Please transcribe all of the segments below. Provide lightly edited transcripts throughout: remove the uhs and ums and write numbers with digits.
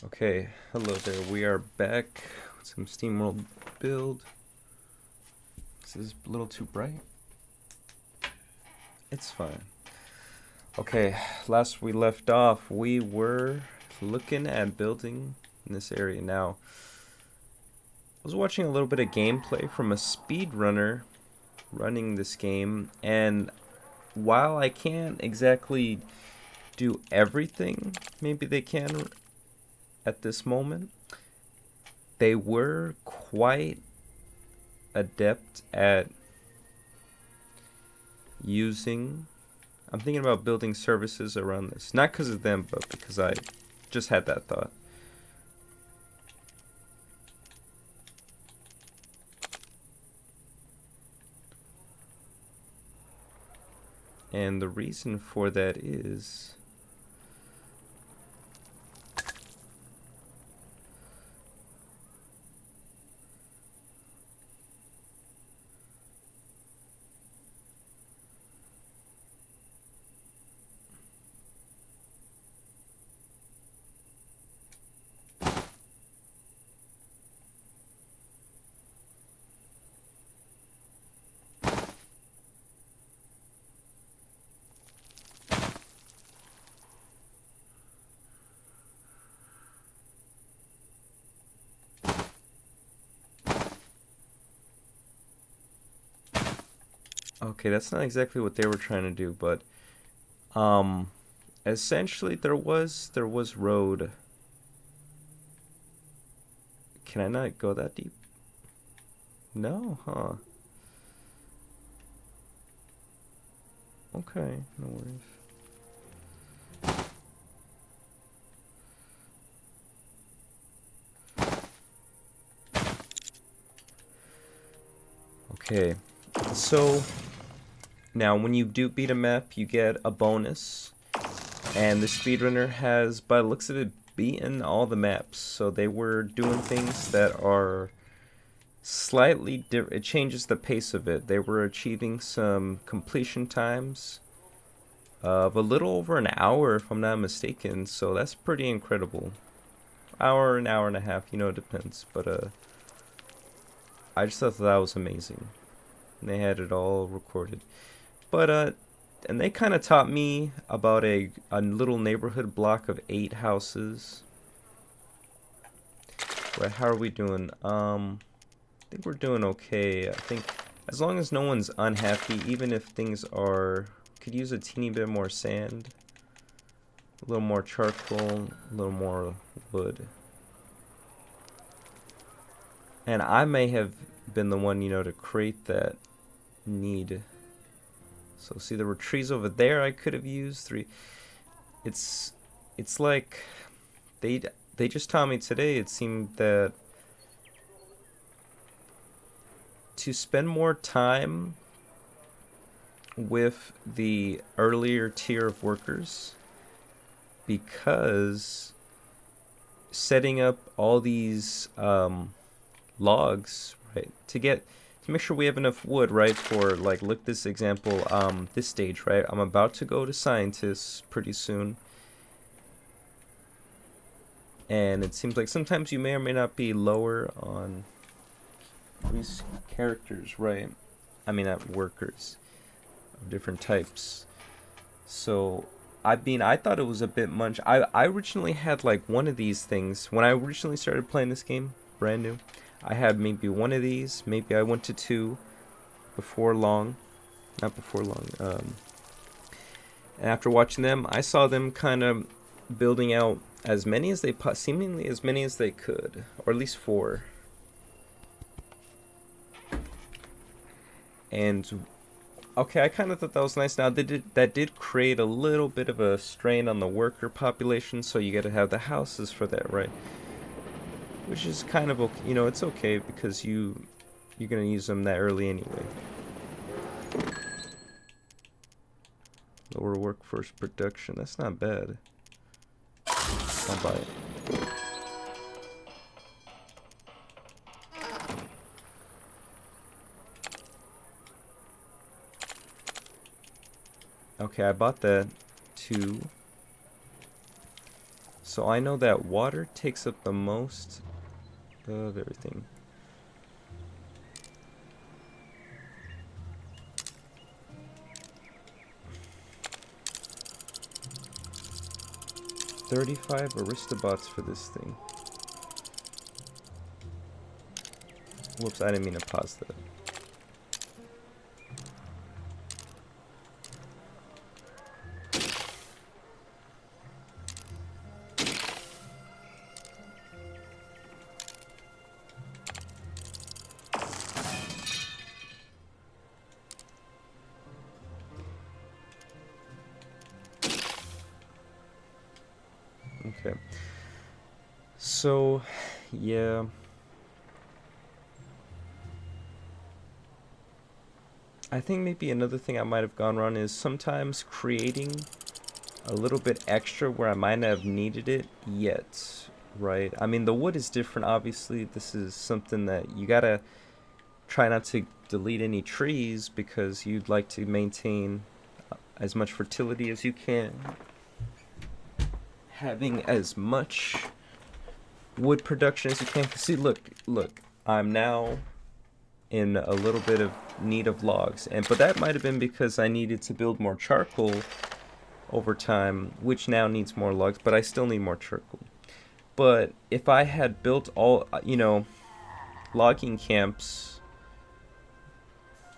Okay, hello there. We are back with some SteamWorld Build. This is a little too bright. It's fine. Okay, last we left off, we were looking at building in this area. Now, I was watching a little bit of gameplay from a speedrunner running this game, and while I can't exactly do everything maybe they can at this moment, they were quite adept at using. I'm thinking about building services around this. Not because of them, but because I just had that thought. And the reason for that is okay, that's not exactly what they were trying to do, but um essentially there was road. Can I not go that deep? No, huh? Okay, no worries. Okay, so now when you do beat a map, you get a bonus, and the speedrunner has, by the looks of it, beaten all the maps. So they were doing things that are slightly different. It changes the pace of it. They were achieving some completion times of a little over an hour, if I'm not mistaken. So that's pretty incredible. Hour, an hour and a half, it depends. But I just thought that was amazing. And they had it all recorded. But and they kind of taught me about a little neighborhood block of 8 houses. Right, how are we doing? I think we're doing okay. I think as long as no one's unhappy, even if things are, could use a teeny bit more sand, a little more charcoal, a little more wood. And I may have been the one, to create that need. So see, there were trees over there I could have used. It's it's like they they just taught me today. It seemed that to spend more time with the earlier tier of workers, because setting up all these logs, right, to make sure we have enough wood, right, for, like, look, this example, this stage, right, I'm about to go to scientists pretty soon, and it seems like sometimes you may or may not be lower on these characters, right, I mean, at workers of different types. So I thought it was a bit much. I originally had like one of these things when I originally started playing this game, brand new. I had maybe one of these. Maybe I went to two before long, not before long. And after watching them, I saw them kind of building out as many as seemingly as many as they could, or at least four. And okay, I kind of thought that was nice. Now, that did create a little bit of a strain on the worker population, so you got to have the houses for that, right? Which is kind of okay. It's okay because you're gonna use them that early anyway. Lower workforce production. That's not bad. I'll buy it. Okay, I bought that too. So I know that water takes up the most of everything. $35 Aristobots for this thing. Whoops, I didn't mean to pause that. Okay. So, yeah. I think maybe another thing I might have gone wrong is sometimes creating a little bit extra where I might not have needed it yet, right? I mean, the wood is different, obviously. This is something that you gotta try not to delete any trees because you'd like to maintain as much fertility as you can. Having as much wood production as you can. See, look, I'm now in a little bit of need of logs, but that might have been because I needed to build more charcoal over time, which now needs more logs, but I still need more charcoal. But if I had built all, logging camps,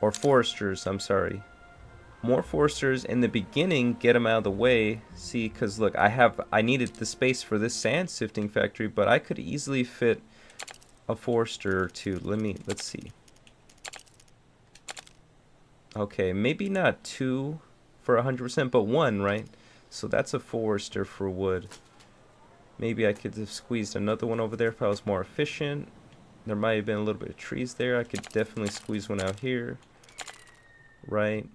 or foresters, I'm sorry, more foresters in the beginning, get them out of the way. See, because look, I needed the space for this sand sifting factory, but I could easily fit a forester or two. Let's see. Okay, maybe not 2 for 100%, but 1, right? So that's a forester for wood. Maybe I could have squeezed another one over there if I was more efficient. There might have been a little bit of trees there. I could definitely squeeze one out here. Right.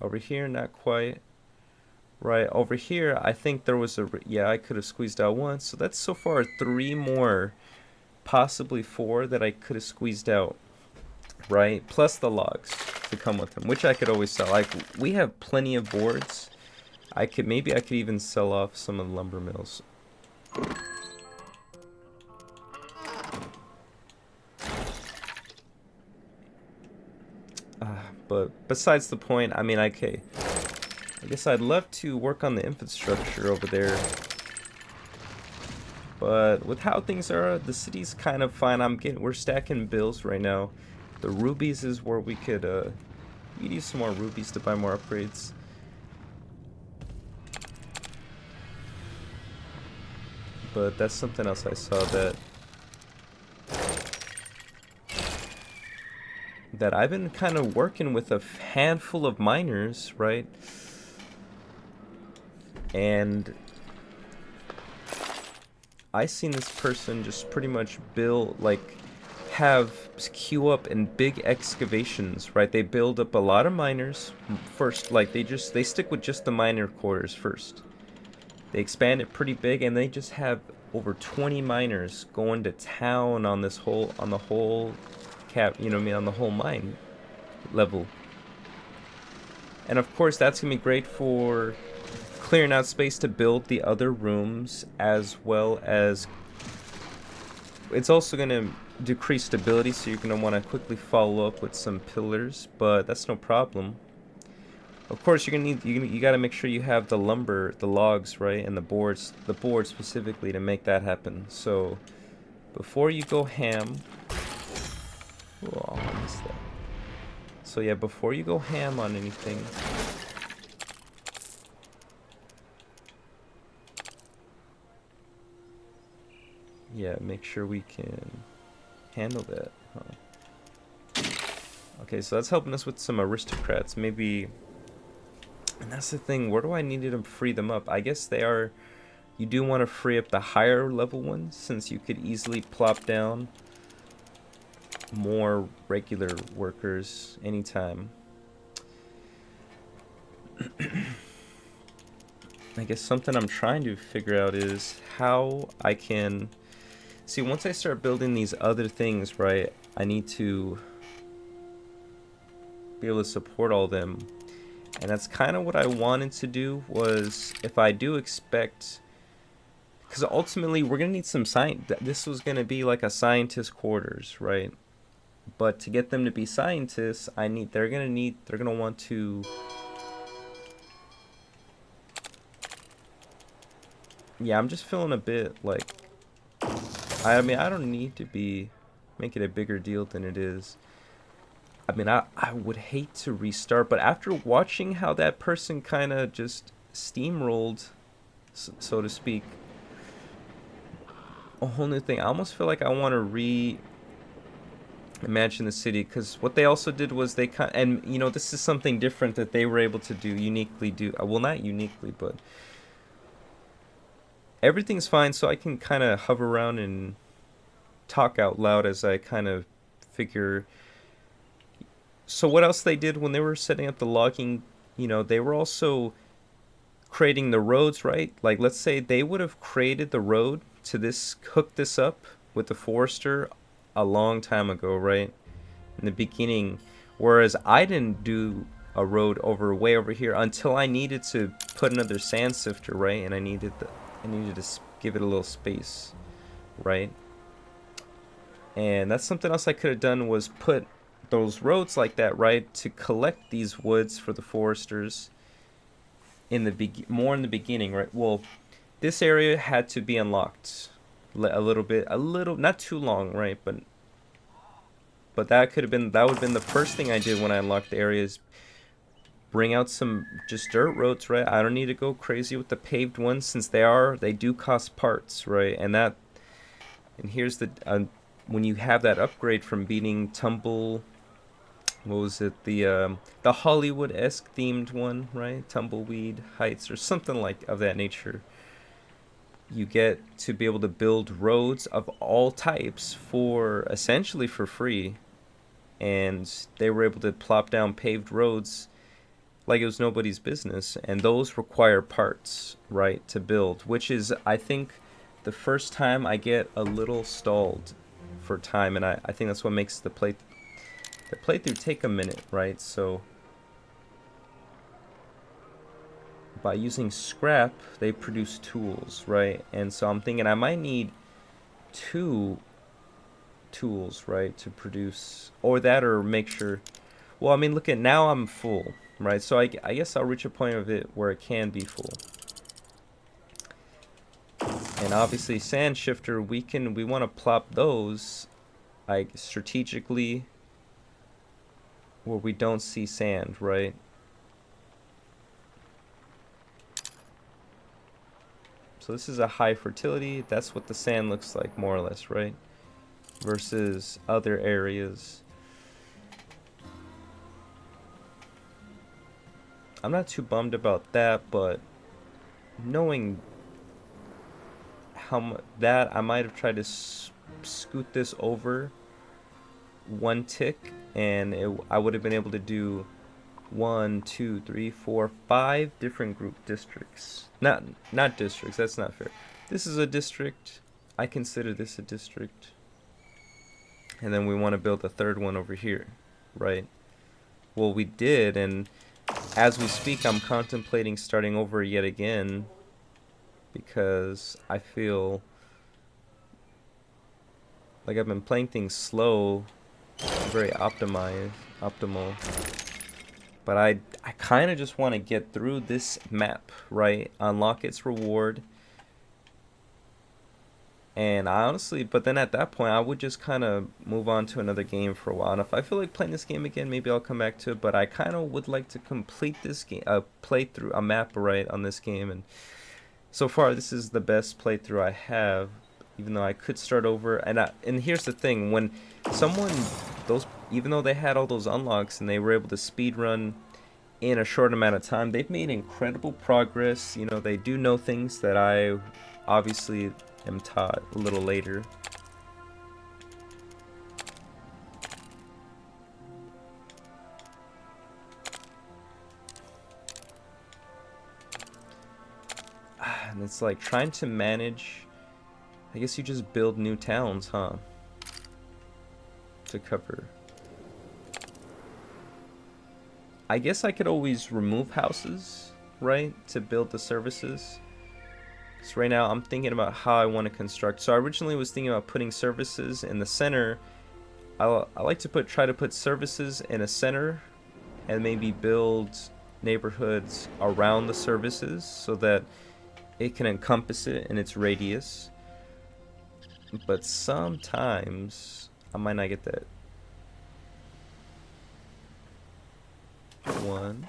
Over here, not quite. Right, over here, I think there was yeah, I could have squeezed out one. So that's so far 3 more, possibly 4 that I could have squeezed out. Right, plus the logs to come with them, which I could always sell. Like, we have plenty of boards. Maybe I could even sell off some of the lumber mills. But besides the point, I mean, okay. I guess I'd love to work on the infrastructure over there. But with how things are, the city's kind of fine. We're stacking bills right now. The rubies is where we could we'd use some more rubies to buy more upgrades. But that's something else I saw that I've been kind of working with a handful of miners, right? And I seen this person just pretty much have queue up in big excavations, right? They build up a lot of miners first, like they stick with just the miner quarters first. They expand it pretty big, and they just have over 20 miners going to town on the whole cap, on the whole mine level. And of course, that's gonna be great for clearing out space to build the other rooms, as well as it's also gonna decrease stability, so you're gonna want to quickly follow up with some pillars, but that's no problem. Of course, you gotta make sure you have the lumber, the logs, right, and the board specifically to make that happen. So before you go ham, oh, I missed that. So yeah, before you go ham on anything, yeah, make sure we can handle that. Huh? Okay, so that's helping us with some aristocrats. Maybe. And that's the thing, where do I need to free them up? I guess you do want to free up the higher level ones, since you could easily plop down more regular workers anytime. I guess something I'm trying to figure out is how I can... See, once I start building these other things, right, I need to be able to support all them. And that's kind of what I wanted to do, was if I do expect because ultimately we're gonna need some science. This was gonna be like a scientist quarters, right? But to get them to be scientists, they're gonna want to. Yeah, I'm just feeling a bit like, I mean, I don't need to be making a bigger deal than it is. I mean, I would hate to restart, but after watching how that person kind of just steamrolled, so to speak, a whole new thing, I almost feel like I want to reimagine the city, because what they also did was they kind, and you know, this is something different that they were able to do, uniquely do, well, not uniquely, but everything's fine, so I can kind of hover around and talk out loud as I kind of figure. So what else they did when they were setting up the logging, you know, they were also creating the roads, right? Like, let's say they would have created the road to this, hooked this up with the forester a long time ago, right? In the beginning, whereas I didn't do a road over way over here until I needed to put another sand sifter, right? And I needed to give it a little space, right? And that's something else I could have done, was put those roads like that, right, to collect these woods for the foresters in the more in the beginning, right? Well, this area had to be unlocked a little, not too long, right? But that would have been the first thing I did when I unlocked the areas. Bring out some just dirt roads, right? I don't need to go crazy with the paved ones, since they do cost parts, right? And here's the when you have that upgrade from beating what was it, the Hollywood-esque themed one, right? Tumbleweed Heights or something like of that nature. You get to be able to build roads of all types for essentially for free, and they were able to plop down paved roads like it was nobody's business, and those require parts, right, to build, which is, I think, the first time I get a little stalled for time, and I think that's what makes the playthrough take a minute, right? So by using scrap, they produce tools, right? And so I'm thinking I might need 2 tools, right, to produce, or that, or make sure. Well, I mean, look at now, I'm full, right? So I guess I'll reach a point of it where it can be full. And obviously sand shifter, we want to plop those like strategically where we don't see sand, right? So this is a high fertility. That's what the sand looks like, more or less, right? Versus other areas. I'm not too bummed about that, but knowing how much that, I might have tried to scoot this over 1 tick, and I would have been able to do 1, 2, 3, 4, 5 different group districts. Not districts. That's not fair. This is a district. I consider this a district. And then we want to build a third one over here, right? Well, we did, and as we speak, I'm contemplating starting over yet again, because I feel like I've been playing things slow, very optimal. But I kind of just want to get through this map, right? Unlock its reward. And I honestly, but then at that point, I would just kind of move on to another game for a while. And if I feel like playing this game again, maybe I'll come back to it. But I kind of would like to complete this game, playthrough, a map, right, on this game. And so far, this is the best playthrough I have, even though I could start over. And here's the thing, when even though they had all those unlocks and they were able to speed run in a short amount of time, they've made incredible progress. You know, they do know things that I obviously am taught a little later. And it's like trying to manage, I guess you just build new towns, huh? To cover. I guess I could always remove houses, right? To build the services. So right now I'm thinking about how I want to construct. So I originally was thinking about putting services in the center. I like to try to put services in a center and maybe build neighborhoods around the services so that it can encompass it in its radius. But sometimes I might not get that. 1,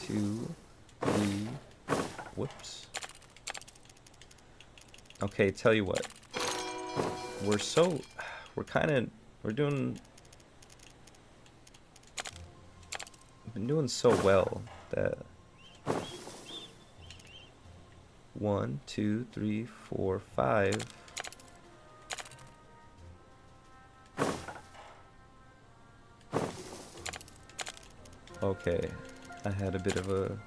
2, 3. Whoops. Okay, tell you what. We're doing so well that 1, 2, 3, 4, 5. Okay, I had a bit of a...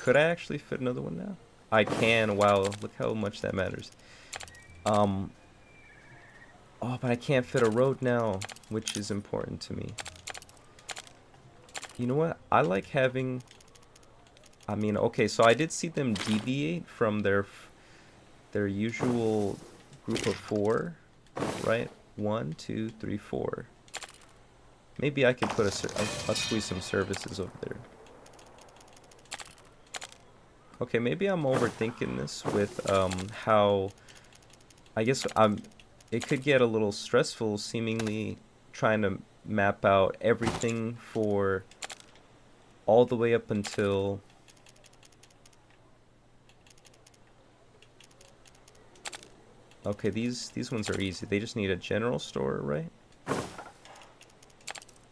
Could I actually fit another one now? I can. Wow, look how much that matters. Oh, but I can't fit a road now, which is important to me. You know what? I like having... I mean, okay, so I did see them deviate from their usual group of 4, right? 1, 2, 3, 4. Maybe I could put I'll squeeze some services over there. Okay, maybe I'm overthinking this with how... I guess it could get a little stressful seemingly trying to map out everything for all the way up until... Okay, these ones are easy. They just need a general store, right?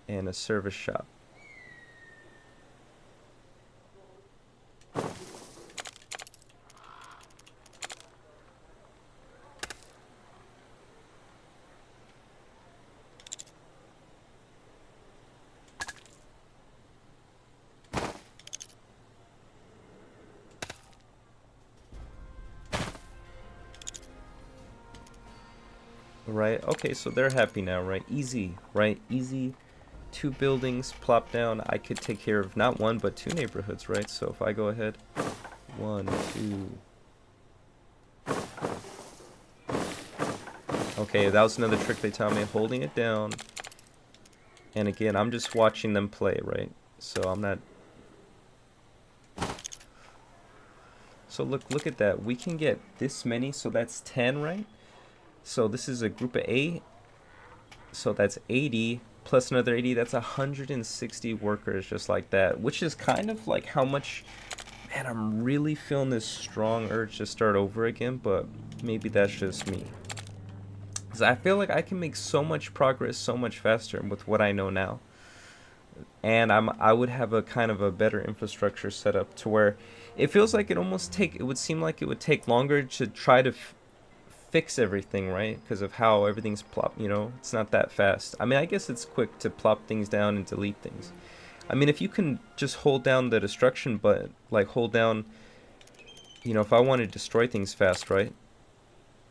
And a service shop. Right, okay, so they're happy now, right? Easy, right? Easy. 2 buildings plop down. I could take care of not 1 but 2 neighborhoods, right? So if I go ahead, 1, 2. Okay, that was another trick they taught me, holding it down. And again, I'm just watching them play, right? So I'm not... So look at that. We can get this many, so that's 10, right? So this is a group of 8. So that's 80 plus another 80. That's 160 workers just like that, which is kind of like how much... Man, I'm really feeling this strong urge to start over again, but maybe that's just me. Because I feel like I can make so much progress so much faster with what I know now. And I would have a kind of a better infrastructure set up to where it feels like it would seem like it would take longer to try to fix everything, right? Because of how everything's plopped, you know, it's not that fast. I mean, I guess it's quick to plop things down and delete things. I mean, if you can just hold down the destruction button, like hold down, you know, if I want to destroy things fast, right?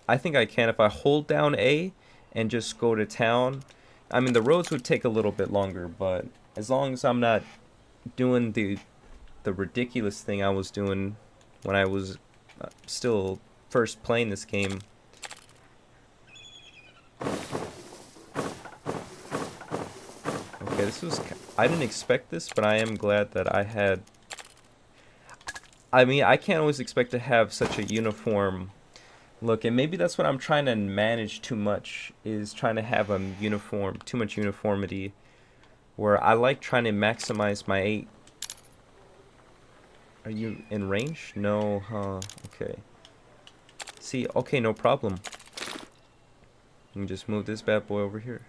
I think I can if I hold down A and just go to town. I mean, the roads would take a little bit longer, but as long as I'm not doing the ridiculous thing I was doing when I was still first playing this game. Okay, I didn't expect this, but I am glad that I had... I mean, I can't always expect to have such a uniform look, and maybe that's what I'm trying to manage too much, is trying to have a too much uniformity, where I like trying to maximize my 8. Are you in range? No, huh? Okay. See, okay, no problem. You can just move this bad boy over here.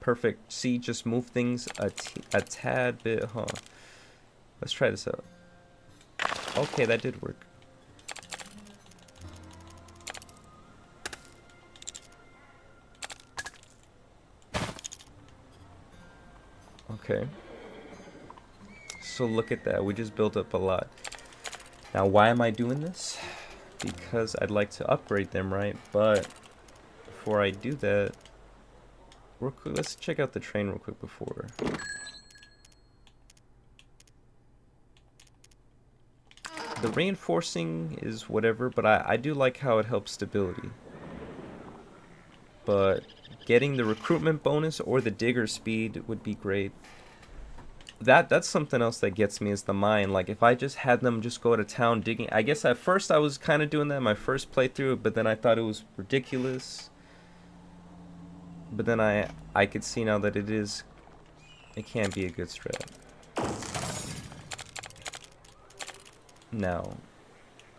Perfect. See, just move things a tad bit, huh? Let's try this out. Okay, that did work. Okay. So look at that. We just built up a lot. Now, why am I doing this? because I'd like to upgrade them, right? But before I do that, real quick, let's check out the train real quick before. The reinforcing is whatever, but I do like how it helps stability. But getting the recruitment bonus or the digger speed would be great. That's something else that gets me is the mine. Like if I just had them just go to town digging. I guess at first I was kind of doing that in my first playthrough, but then I thought it was ridiculous. But then I could see now that it can be a good strat. Now,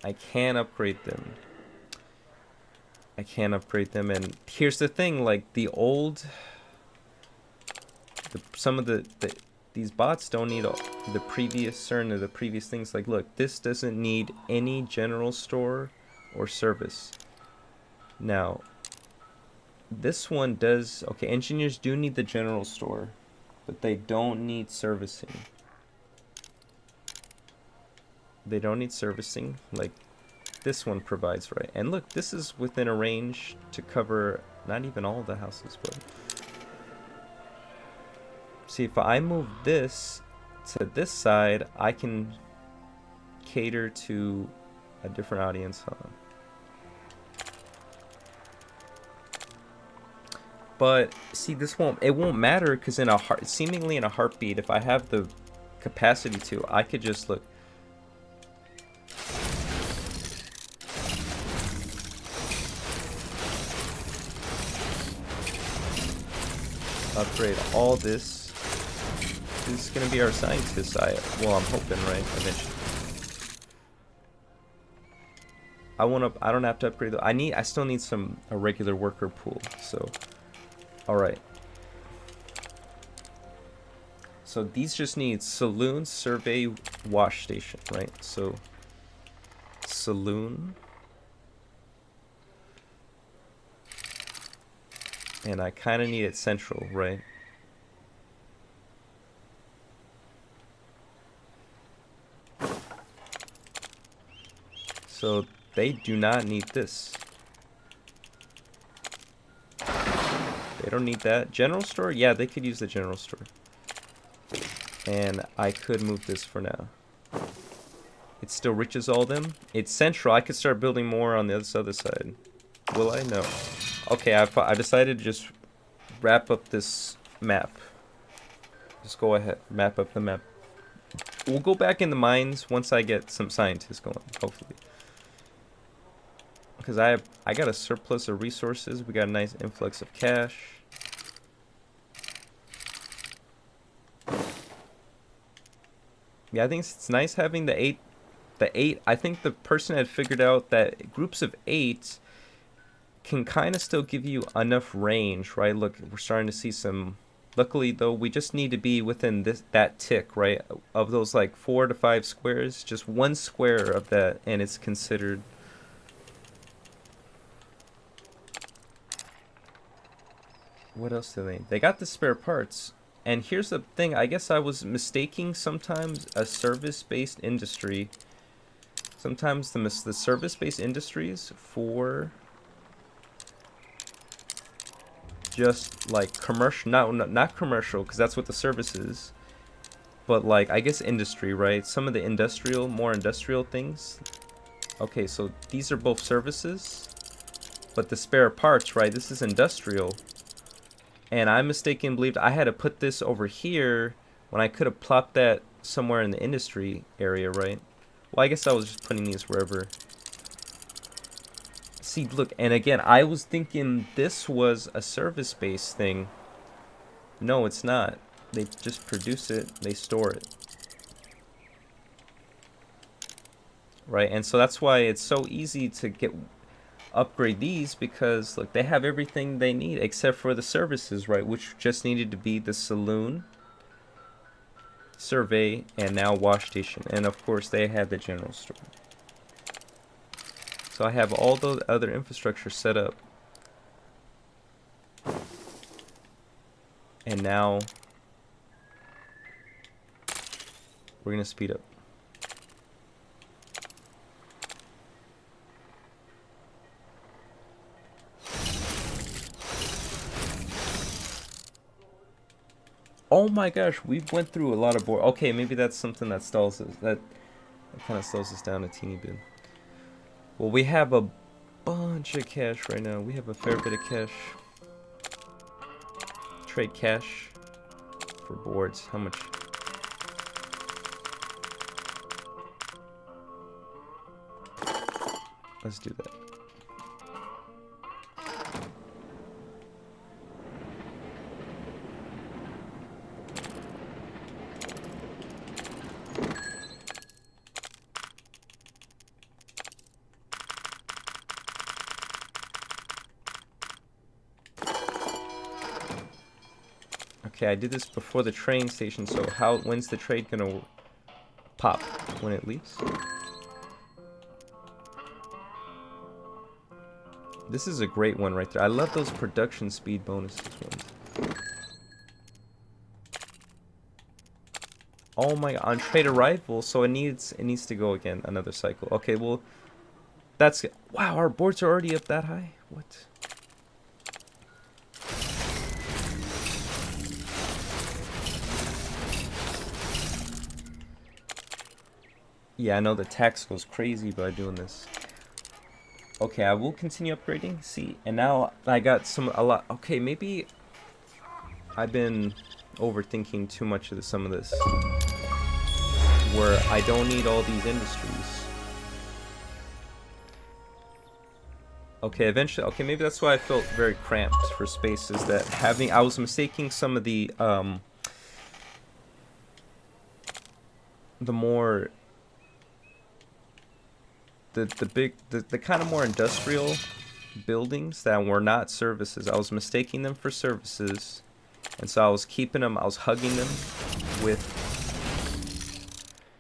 I can upgrade them. And here's the thing, like the old, some of these bots don't need the previous things. Like, look, this doesn't need any general store or service. Now, this one does. Okay, engineers do need the general store, but they don't need servicing. They don't need servicing like this one provides, right? And look, this is within a range to cover not even all the houses, but see, if I move this to this side, I can cater to a different audience. But see, it won't matter because seemingly in a heartbeat, if I have the capacity to, I could just look. Upgrade all this. This is gonna be our scientist. Well, I'm hoping, right? Eventually. I don't have to upgrade. I still need a regular worker pool. So, all right. So these just need saloon, survey, wash station, right? So, saloon. And I kind of need it central, right? So they do not need this. They don't need that. General store? Yeah, they could use the general store. And I could move this for now. It still reaches all of them. It's central. I could start building more on the other side. Will I? No. Okay, I decided to just wrap up this map. Just go ahead, map up the map. We'll go back in the mines once I get some scientists going, hopefully. Because I got a surplus of resources. We got a nice influx of cash. Yeah, I think it's nice having the eight. I think the person had figured out that groups of 8 can kind of still give you enough range, right? Look, we're starting to see some. Luckily, though, we just need to be within that tick, right? Of those like 4 to 5 squares, just 1 square of that, and it's considered. What else do they? They got the spare parts. And here's the thing, I guess I was mistaking sometimes a service-based industry. Sometimes the service-based industries for just like commercial, not commercial, because that's what the service is. But like, I guess industry, right? Some of the more industrial things. Okay, so these are both services. But the spare parts, right? This is industrial. And I mistakenly believed I had to put this over here when I could have plopped that somewhere in the industry area, right? Well, I guess I was just putting these wherever. See, look, and again, I was thinking this was a service-based thing. No, it's not. They just produce it, they store it. Right, and so that's why it's so easy to upgrade these, because look, they have everything they need except for the services, right, which just needed to be the saloon, survey, and now wash station, and of course they have the general store. So I have all the other infrastructure set up, and now we're gonna speed up. Oh my gosh, we went through a lot of board. Okay, maybe that's something that stalls us. That kind of slows us down a teeny bit. Well, we have a bunch of cash right now. We have a fair bit of cash. Trade cash for boards. How much? Let's do that. Okay, I did this before the train station, so when's the trade gonna pop? When it leaves? This is a great one right there. I love those production speed bonuses ones. Oh my god, on trade arrival, so it needs to go again, another cycle. Okay, well, that's, wow, our boards are already up that high? What? Yeah, I know the tax goes crazy by doing this. Okay, I will continue upgrading. See, and now I got a lot. Okay, maybe I've been overthinking too much of some of this, where I don't need all these industries. Okay, eventually. Okay, maybe that's why I felt very cramped for spaces. That I was mistaking some of the more the kind of more industrial buildings that were not services. I was mistaking them for services, and so I was keeping them. I was hugging them with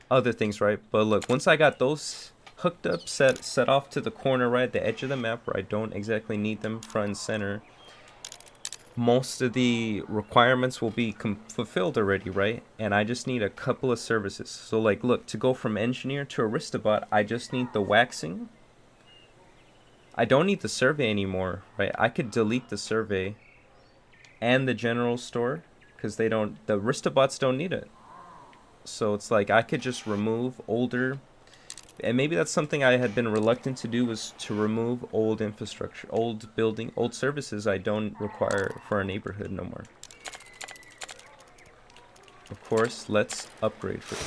other things, right? But look, once I got those hooked up, set off to the corner, right at the edge of the map, where I don't exactly need them front and center, most of the requirements will be fulfilled already, right? And I just need a couple of services. So like, look, to go from engineer to aristobot, I just need the waxing. I don't need the survey anymore, right? I could delete the survey and the general store, because the aristobots don't need it. So it's like I could just remove older, and maybe that's something I had been reluctant to do, was to remove old infrastructure, old building, old services I don't require for our neighborhood no more. Of course, let's upgrade first.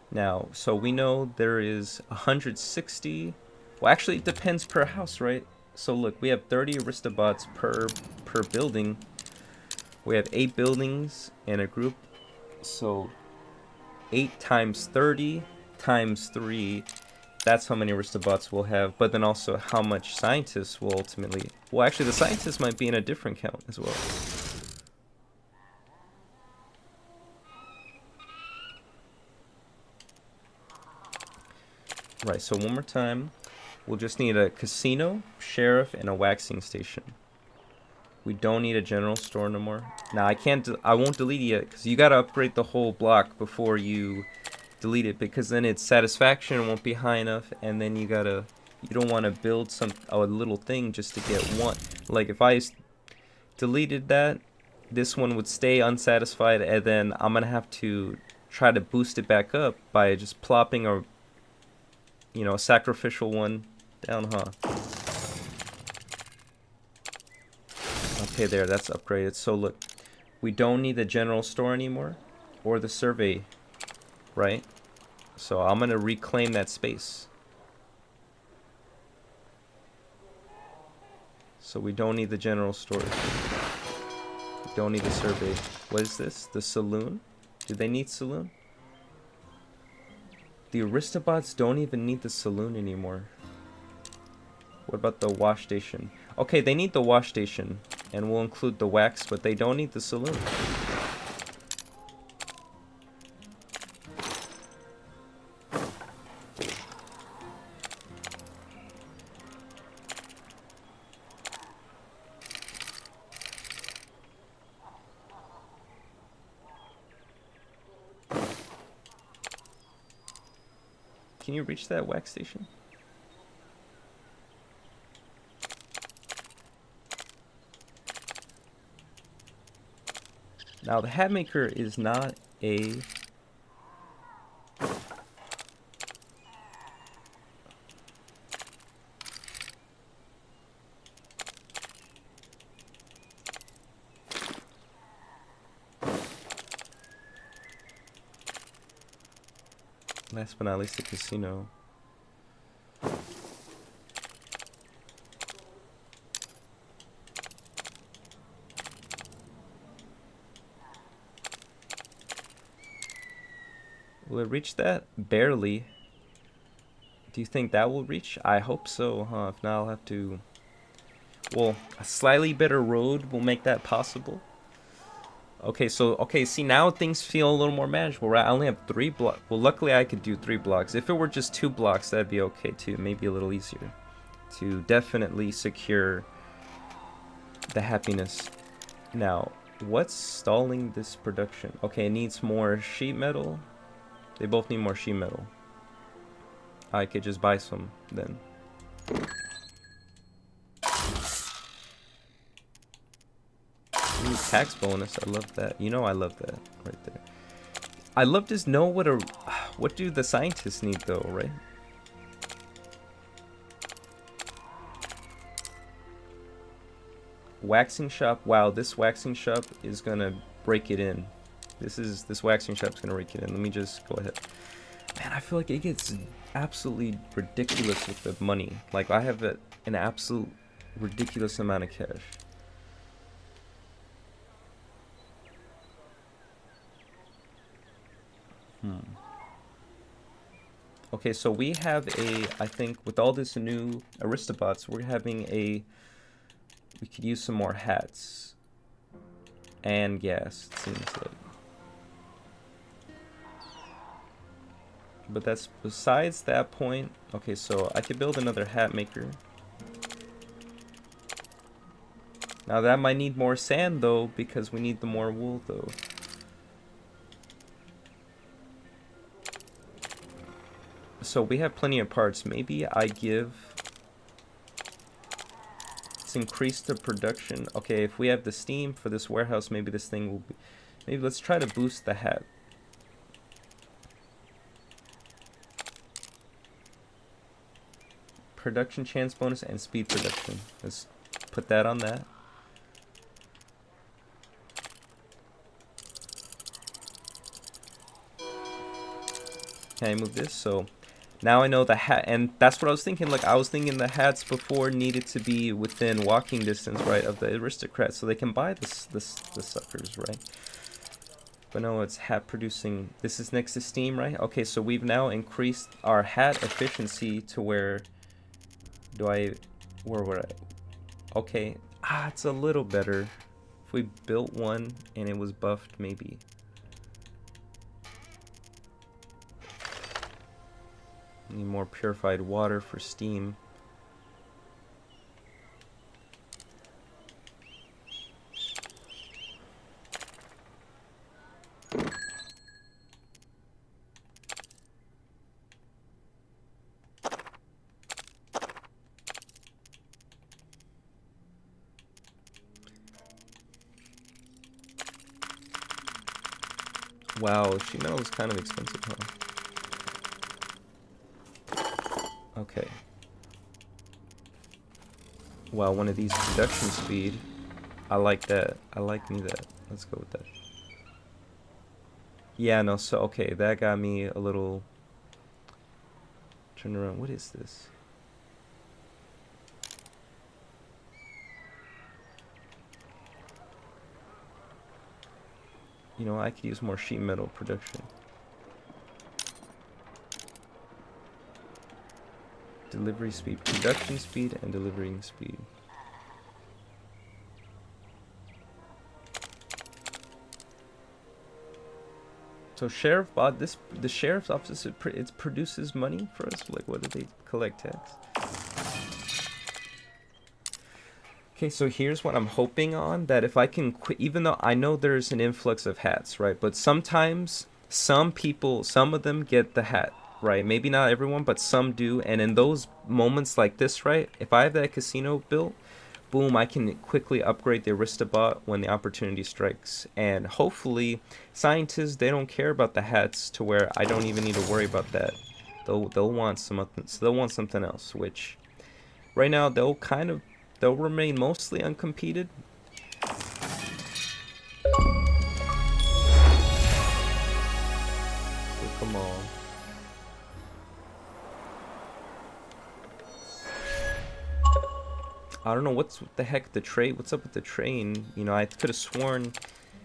Now, so we know there is 160. Well, actually, it depends per house, right? So look, we have 30 aristobots per building. We have 8 buildings in a group, so 8 times 30 times 3, that's how many aristobots we'll have. But then also how much scientists will ultimately... Well, actually, the scientists might be in a different count as well. Right, so one more time. We'll just need a casino, sheriff, and a waxing station. We don't need a general store no more. Now, I won't delete it yet, because you gotta upgrade the whole block before you delete it, because then its satisfaction won't be high enough, and then you don't want to build a little thing just to get one. Like, if I deleted that, this one would stay unsatisfied, and then I'm gonna have to try to boost it back up by just plopping a sacrificial one down, huh? Okay, there, that's upgraded. So look, we don't need the general store anymore, or the survey, right? So I'm gonna reclaim that space. So we don't need the general store. We don't need the survey. What is this? The saloon? Do they need saloon? The aristobots don't even need the saloon anymore. What about the wash station? Okay, they need the wash station, and we'll include the wax, but they don't need the saloon. Can you reach that wax station? Now the hat maker is not a last but not least, the casino. Will it reach that? Barely. Do you think that will reach? I hope so, huh? If not, I'll have to... Well, a slightly better road will make that possible. Okay, so, okay, see, now things feel a little more manageable, right? I only have 3 blocks. Well, luckily I could do 3 blocks. If it were just 2 blocks, that'd be okay, too. Maybe a little easier to definitely secure the happiness. Now, what's stalling this production? Okay, it needs more sheet metal. They both need more sheet metal. I could just buy some, then. Ooh, tax bonus, I love that. You know I love that right there. I love to know what do the scientists need though, right? Waxing shop, wow, this waxing shop is gonna break it in. This waxing shop's gonna break it in. Let me just go ahead. Man, I feel like it gets absolutely ridiculous with the money. Like I have an absolute ridiculous amount of cash. Okay, so we have I think with all this new Aristobots, we're having we could use some more hats and gas, it seems like. But that's besides that point. Okay, so I could build another hat maker. Now that might need more sand though, because we need the more wool though. So we have plenty of parts. Maybe I let's increase the production. Okay, if we have the steam for this warehouse, maybe this thing will be, maybe let's try to boost the hat. Production chance bonus and speed production. Let's put that on that. Can I move this? So now I know the hat, and that's what I was thinking. Like I was thinking the hats before needed to be within walking distance, right, of the aristocrats, so they can buy the suckers, right? But no, it's hat producing. This is next to steam, right? Okay, so we've now increased our hat efficiency to where where would I? Okay, it's a little better. If we built one and it was buffed, maybe. Need more purified water for steam. Wow, sheet metal is kind of expensive, huh? Okay. Wow, one of these production speed. I like that. I like me that. Let's go with that. Yeah, no, so okay, that got me a little turn around. What is this? You know, I could use more sheet metal production. Delivery speed, production speed, and delivering speed. So sheriff bought this. The sheriff's office, it produces money for us. Like, what do they collect tax? Okay, so here's what I'm hoping on, that if I can quit, even though I know there's an influx of hats, right? But sometimes some people, some of them get the hat, right? Maybe not everyone, but some do. And in those moments like this, right? If I have that casino built, boom, I can quickly upgrade the Aristobot when the opportunity strikes. And hopefully, scientists, they don't care about the hats to where I don't even need to worry about that. They'll want something else, which right now they'll remain mostly uncompeted. Click them all. I don't know what's the heck the train. What's up with the train? You know, I could have sworn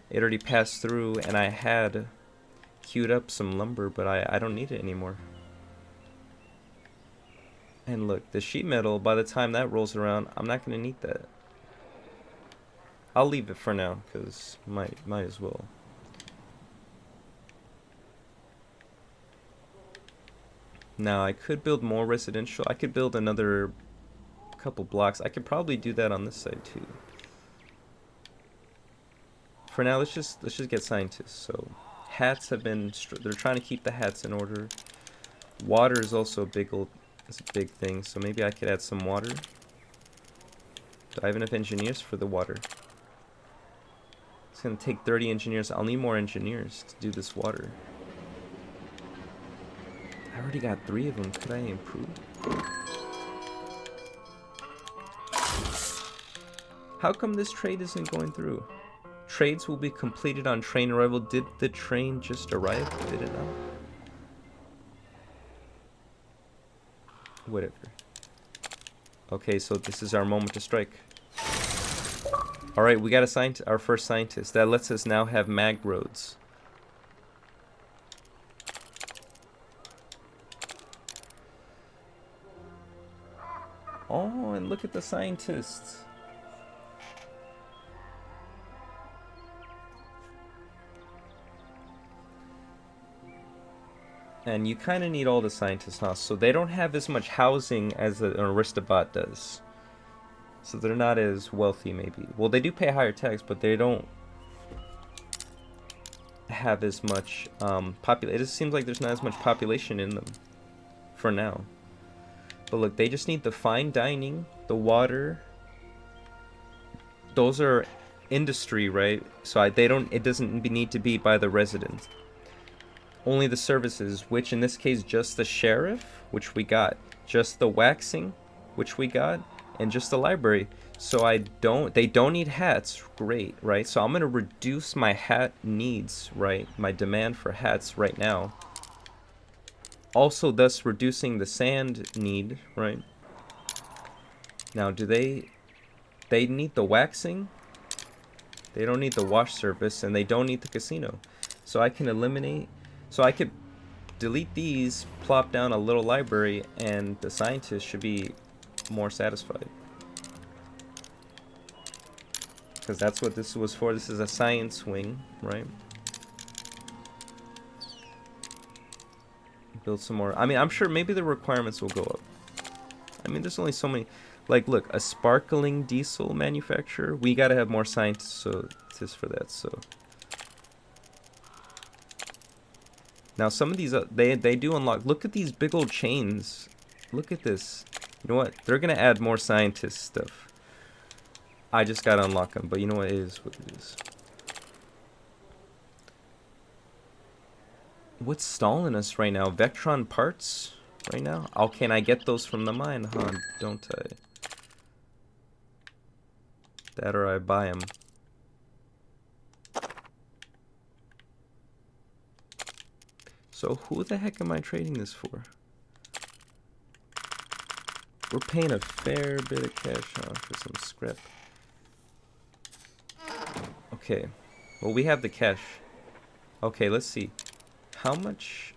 it already passed through, and I had queued up some lumber, but I don't need it anymore. And look, the sheet metal. By the time that rolls around, I'm not gonna need that. I'll leave it for now, cause might as well. Now I could build more residential. I could build another couple blocks. I could probably do that on this side too. For now, let's just get scientists. So hats have been they're trying to keep the hats in order. Water is also it's a big thing. So maybe I could add some water. Do I have enough engineers for the water? It's gonna take 30 engineers. I'll need more engineers to do this water. I already got 3 of them. Could I improve? How come this trade isn't going through? Trades will be completed on train arrival. Did the train just arrive? Did it not? Whatever. Okay, so this is our moment to strike. Alright, we got our first scientist. That lets us now have mag roads. Oh, and look at the scientists. And you kind of need all the scientists, huh? So they don't have as much housing as an Aristobot does. So they're not as wealthy, maybe. Well, they do pay higher tax, but they don't have as much population. It just seems like there's not as much population in them for now. But look, they just need the fine dining, the water. Those are industry, right? So it doesn't need to be by the residents. Only the services, which in this case just the sheriff, which we got, just the waxing, which we got, and just the library. So they don't need hats. Great, right? So I'm gonna reduce my hat needs, right? My demand for hats right now. Also thus reducing the sand need, right? Now do they need the waxing? They don't need the wash service, and they don't need the casino. So I can I could delete these, plop down a little library, and the scientists should be more satisfied. Because that's what this was for. This is a science wing, right? Build some more. I mean, I'm sure maybe the requirements will go up. I mean, there's only so many. Like, look, a sparkling diesel manufacturer. We gotta have more scientists for that. So now some of these they do unlock. Look at these big old chains. Look at this. You know what? They're gonna add more scientist stuff. I just gotta unlock them. But you know what? It is what it is. What's stalling us right now? Vectron parts right now? Oh, can I get those from the mine, huh? Don't I? That or I buy them. So who the heck am I trading this for? We're paying a fair bit of cash for some scrap. Okay. Well, we have the cash. Okay, let's see. How much?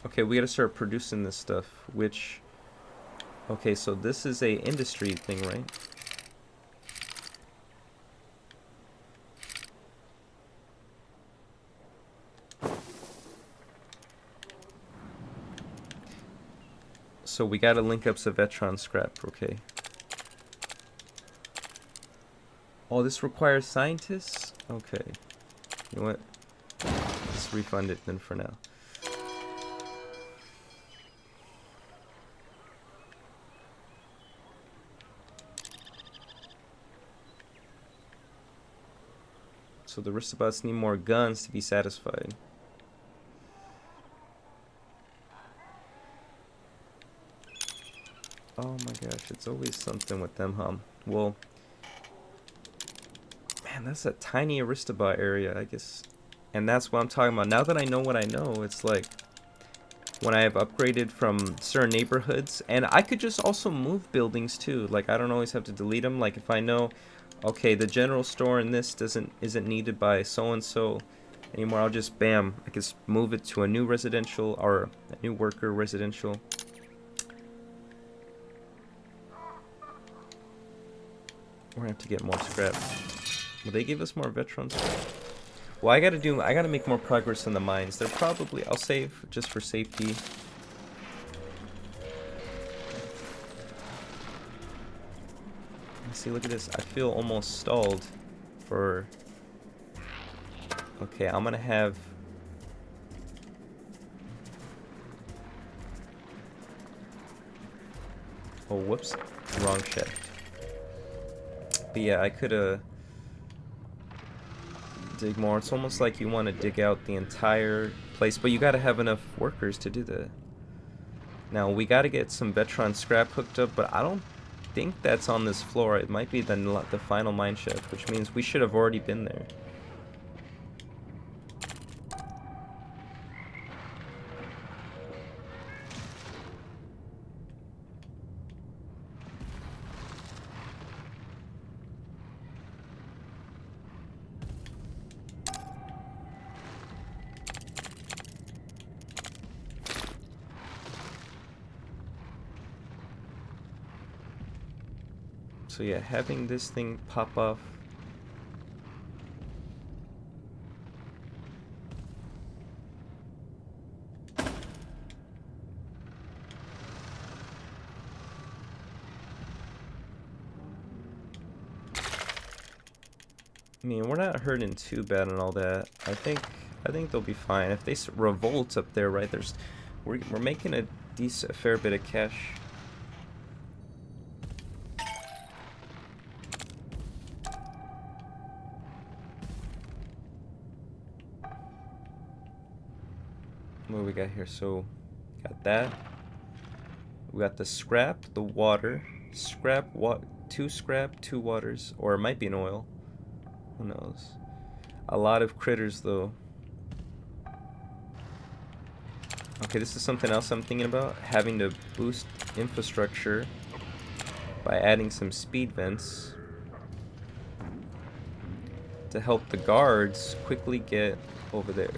Okay, we gotta start producing this stuff, which... Okay, so this is a industry thing, right? So we gotta link up some Vetron scrap, okay. Oh, this requires scientists? Okay. You know what? Just refund it then for now. So the Ristobots need more guns to be satisfied. Oh my gosh, it's always something with them, huh? Well, man, that's a tiny Aristobot area, I guess. And that's what I'm talking about. Now that I know what I know, it's like when I have upgraded from certain neighborhoods, and I could just also move buildings too. Like I don't always have to delete them. Like if I know, okay, the general store in this isn't needed by so and so anymore, I'll just bam, I can move it to a new residential or a new worker residential. We're gonna have to get more scrap. Will they give us more veterans? Well, I gotta make more progress in the mines. They're probably, I'll save just for safety. See, look at this. I feel almost stalled for, okay, I'm gonna have, oh, whoops, wrong shift. But yeah, I could dig more. It's almost like you want to dig out the entire place, but you got to have enough workers to do that. Now we got to get some Vetron scrap hooked up, but I don't think that's on this floor. It might be the final mine shaft, which means we should have already been there. So yeah, having this thing pop off. I mean, we're not hurting too bad and all that. I think they'll be fine. If they revolt up there, right? We're making a fair bit of cash. What do we got here? So, got that. We got the scrap, the water, scrap, two scrap, two waters, or it might be an oil. Who knows? A lot of critters, though. Okay, this is something else I'm thinking about. Having to boost infrastructure by adding some speed vents to help the guards quickly get over there.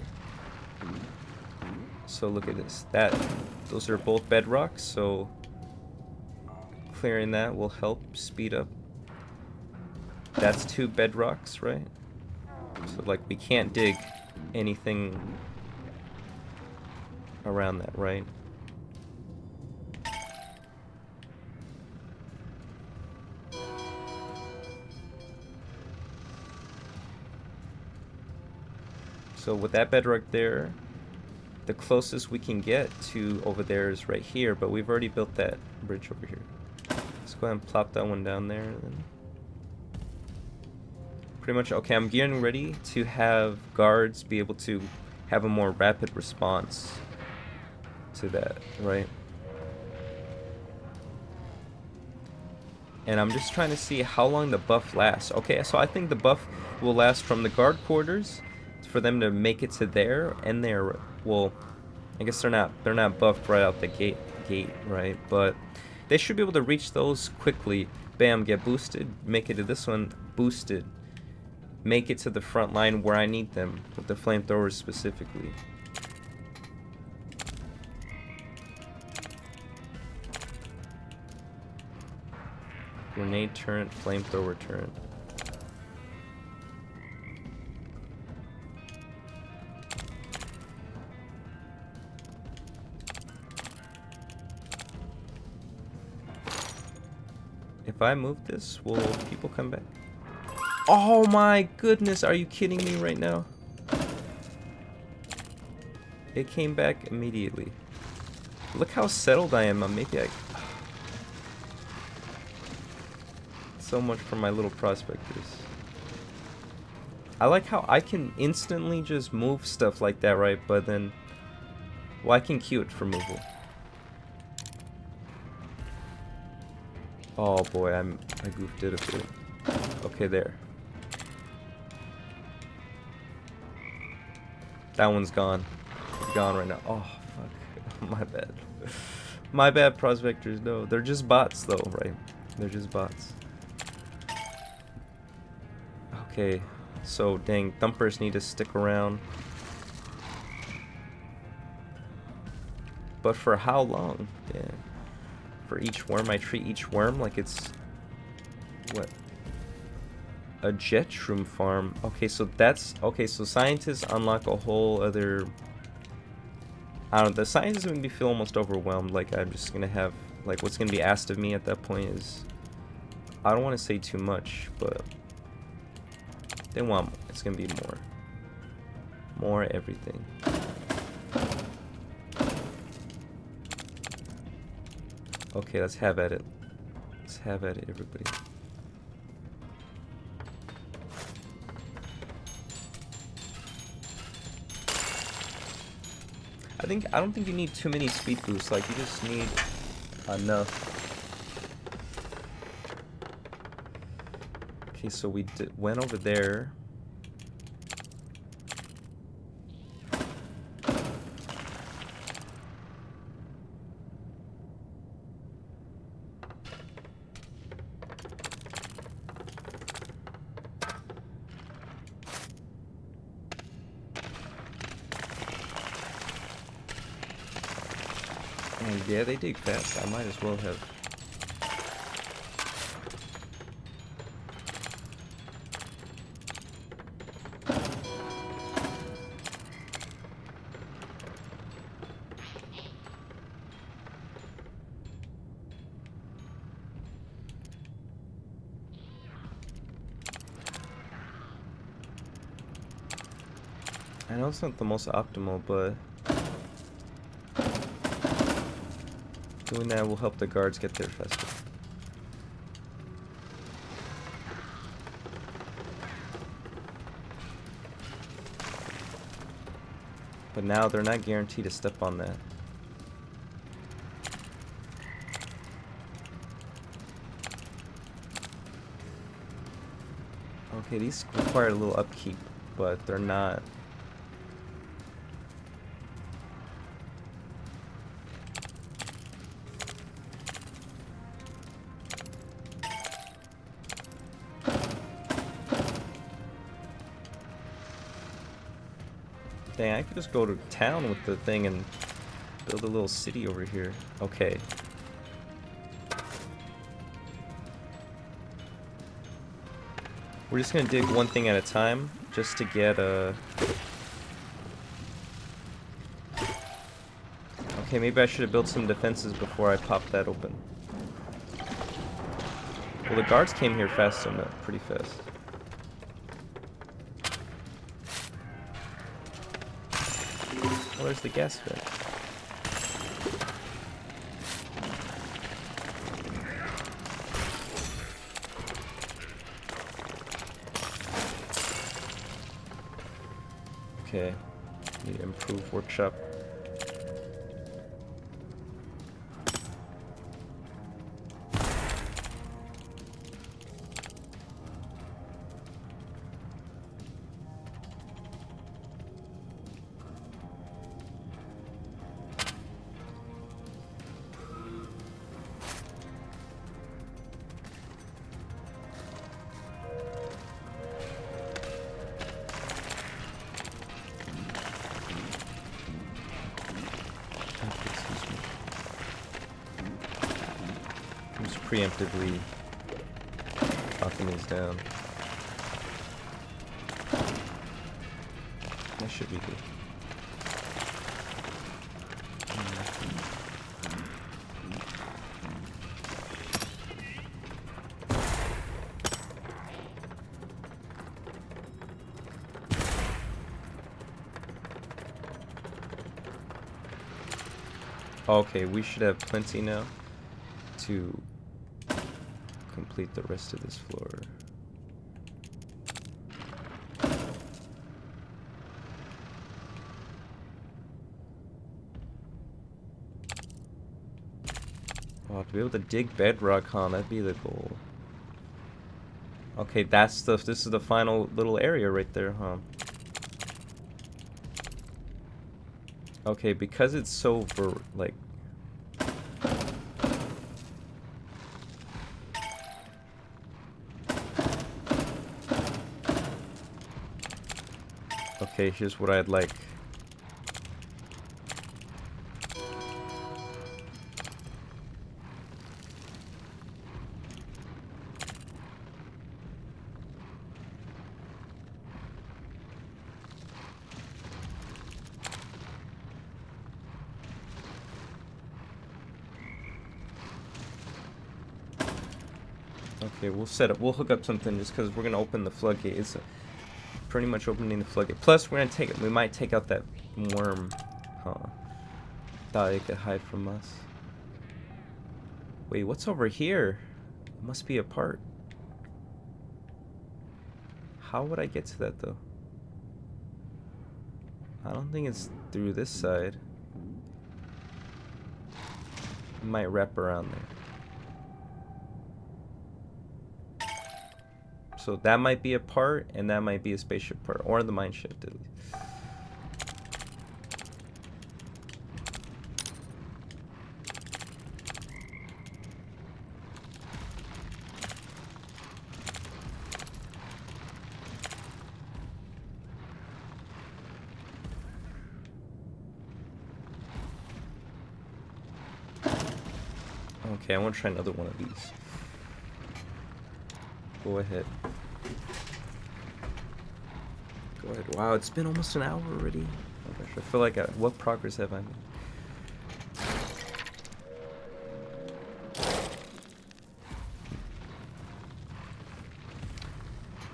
So look at this. Those are both bedrocks, so clearing that will help speed up. That's two bedrocks, right? So like we can't dig anything around that, right? So with that bedrock there, the closest we can get to over there is right here, but we've already built that bridge over here. Let's go ahead and plop that one down there. Then. Pretty much, okay, I'm getting ready to have guards be able to have a more rapid response to that, right? And I'm just trying to see how long the buff lasts. Okay, so I think the buff will last from the guard quarters for them to make it to there, and there. Well, I guess they're not buffed right out the gate, right? But they should be able to reach those quickly. Bam, get boosted, make it to this one, boosted. Make it to the front line where I need them, with the flamethrowers specifically. Grenade turret, flamethrower turret. If I move this, will people come back? Oh my goodness, are you kidding me right now? It came back immediately. Look how settled I am. Maybe I... So much for my little prospectors. I like how I can instantly just move stuff like that, right? But then... Well, I can queue it for removal. Oh boy, I goofed it a bit. Okay, there. That one's gone. Gone right now. Oh, fuck. My bad. My bad, prospectors. No, they're just bots, though, right? They're just bots. Okay, so dang, thumpers need to stick around. But for how long? Yeah. For each worm, I treat each worm like it's... What? A jet shroom farm. Okay, so that's... Okay, so scientists unlock a whole other... I don't know, the scientists make me feel almost overwhelmed. Like, I'm just gonna have... Like, what's gonna be asked of me at that point is... I don't want to say too much, but... They want... It's gonna be more. More everything. Okay, let's have at it. Let's have at it, everybody. I don't think you need too many speed boosts. Like, you just need enough. Okay, so we went over there. And yeah, they dig fast. I might as well have. I know it's not the most optimal, but doing that will help the guards get there faster. But now they're not guaranteed to step on that. Okay, these require a little upkeep, but they're not. Dang, I could just go to town with the thing and build a little city over here. Okay. We're just gonna dig one thing at a time, just to get a... Okay, maybe I should have built some defenses before I popped that open. Well, the guards came here fast enough, pretty fast. Oh, there's the gas vent. Okay, need to improve workshop. Preemptively knocking these down. That should be good. Okay, we should have plenty now to complete the rest of this floor. Oh, to be able to dig bedrock, huh? That'd be the goal. Okay, this is the final little area right there, huh? Okay, because it's so like okay, here's what I'd like. Okay, we'll hook up something just because we're gonna open the floodgate. It's pretty much opening the floodgate. Plus, we might take out that worm, huh? Thought it could hide from us. Wait, what's over here? It must be a part. How would I get to that though? I don't think it's through this side. It might wrap around there. So that might be a part, and that might be a spaceship part, or the mine shaft at least. Okay, I want to try another one of these. Go ahead. Go ahead. Wow, it's been almost an hour already. Oh gosh, I feel like what progress have I made?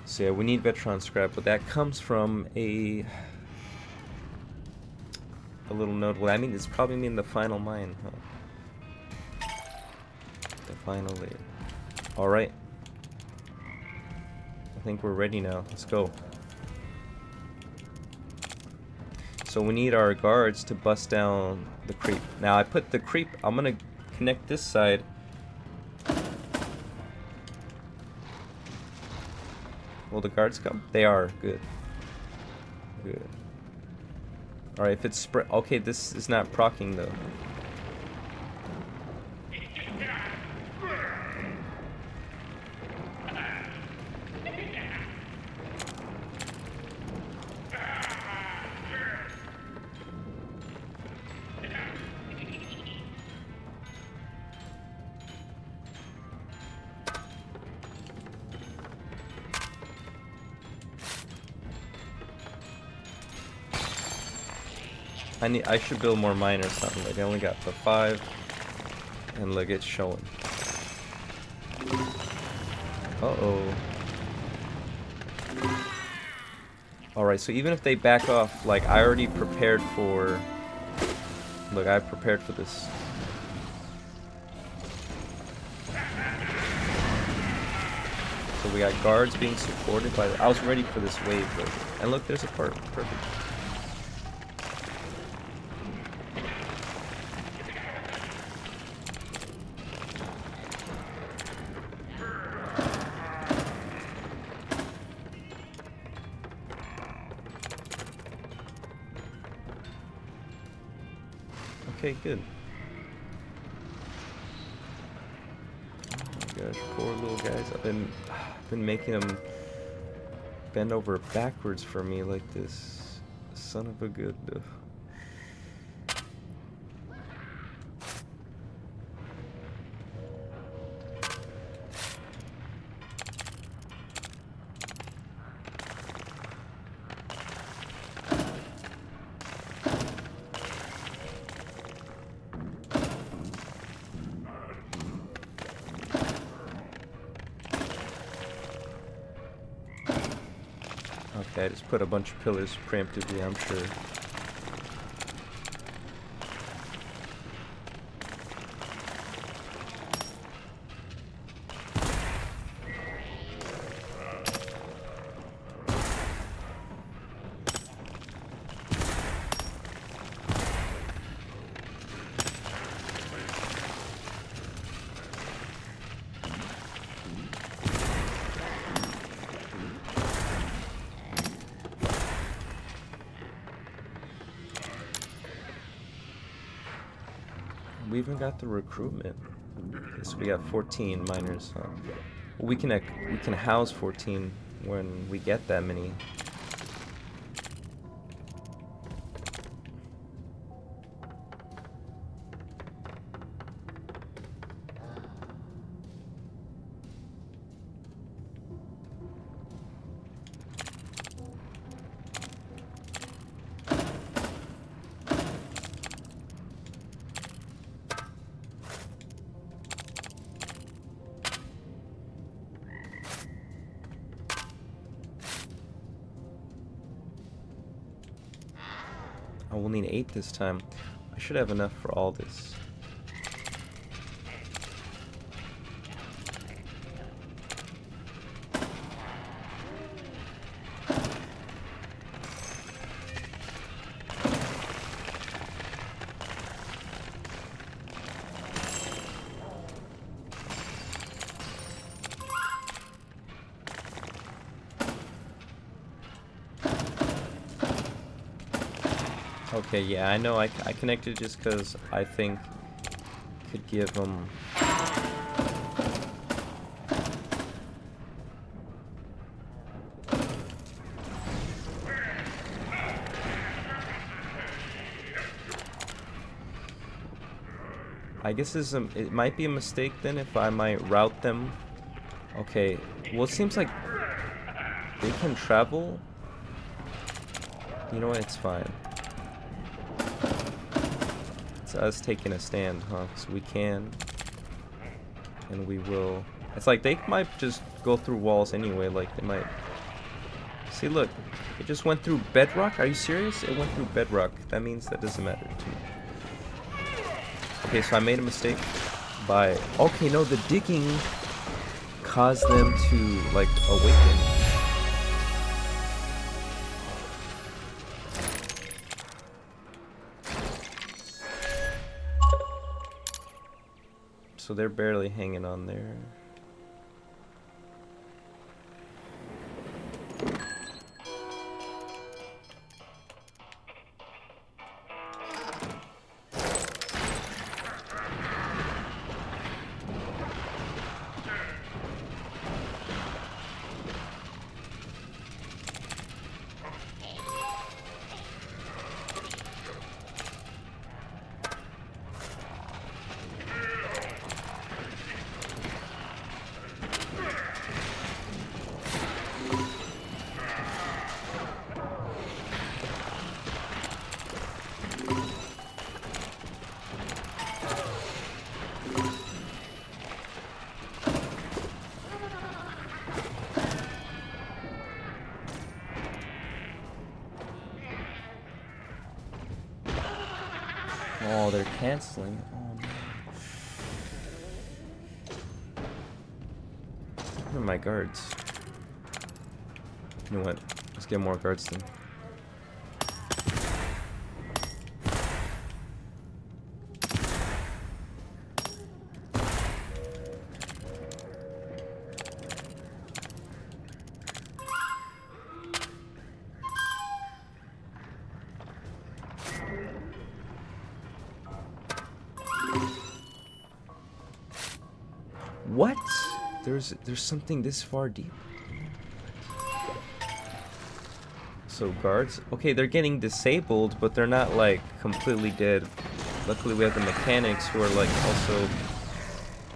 So yeah, we need Vetron scrap, but that comes from a little node. Well, I mean, it's probably mean the final mine, huh? The final layer. All right. I think we're ready now. Let's go. So we need our guards to bust down the creep. Now I put the creep, I'm gonna connect this side. Will the guards come? They are. Good. Good. Alright, if it's okay, this is not proccing though. I should build more mine or something. Like I only got the 5, and look, it's showing. Uh-oh. Alright, so even if they back off, like I already prepared for... Look, I prepared for this. So we got guards being supported by... I was ready for this wave, but... And look, there's a part. Perfect. Okay, good. Oh my gosh, poor little guys. I've been making them bend over backwards for me like this. Son of a good. Okay, I just put a bunch of pillars preemptively, I'm sure. we even got the recruitment. Okay, so we got 14 miners, huh? Well, we can house 14 when we get that many. Oh, we'll need 8 this time. I should have enough for all this. Okay, yeah, I know I connected just because I think could give them... I guess it might be a mistake then if I might route them. Okay, well it seems like they can travel. You know what, it's fine. It's us taking a stand, huh? So we can, and we will. It's like they might just go through walls anyway, like they might. See, look, it just went through bedrock. Are you serious? It went through bedrock. That means that doesn't matter to me. Okay, so I made a mistake by... Okay, no, the digging caused them to, like, awaken. So they're barely hanging on there. Oh, they're canceling. Oh no. Where are my guards? You know what? Let's get more guards then. What? There's something this far deep. So guards, okay, they're getting disabled, but they're not like completely dead. Luckily we have the mechanics who are like also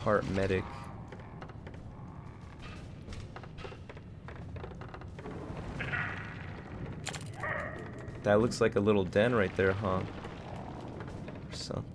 part medic. That looks like a little den right there, huh? Or something.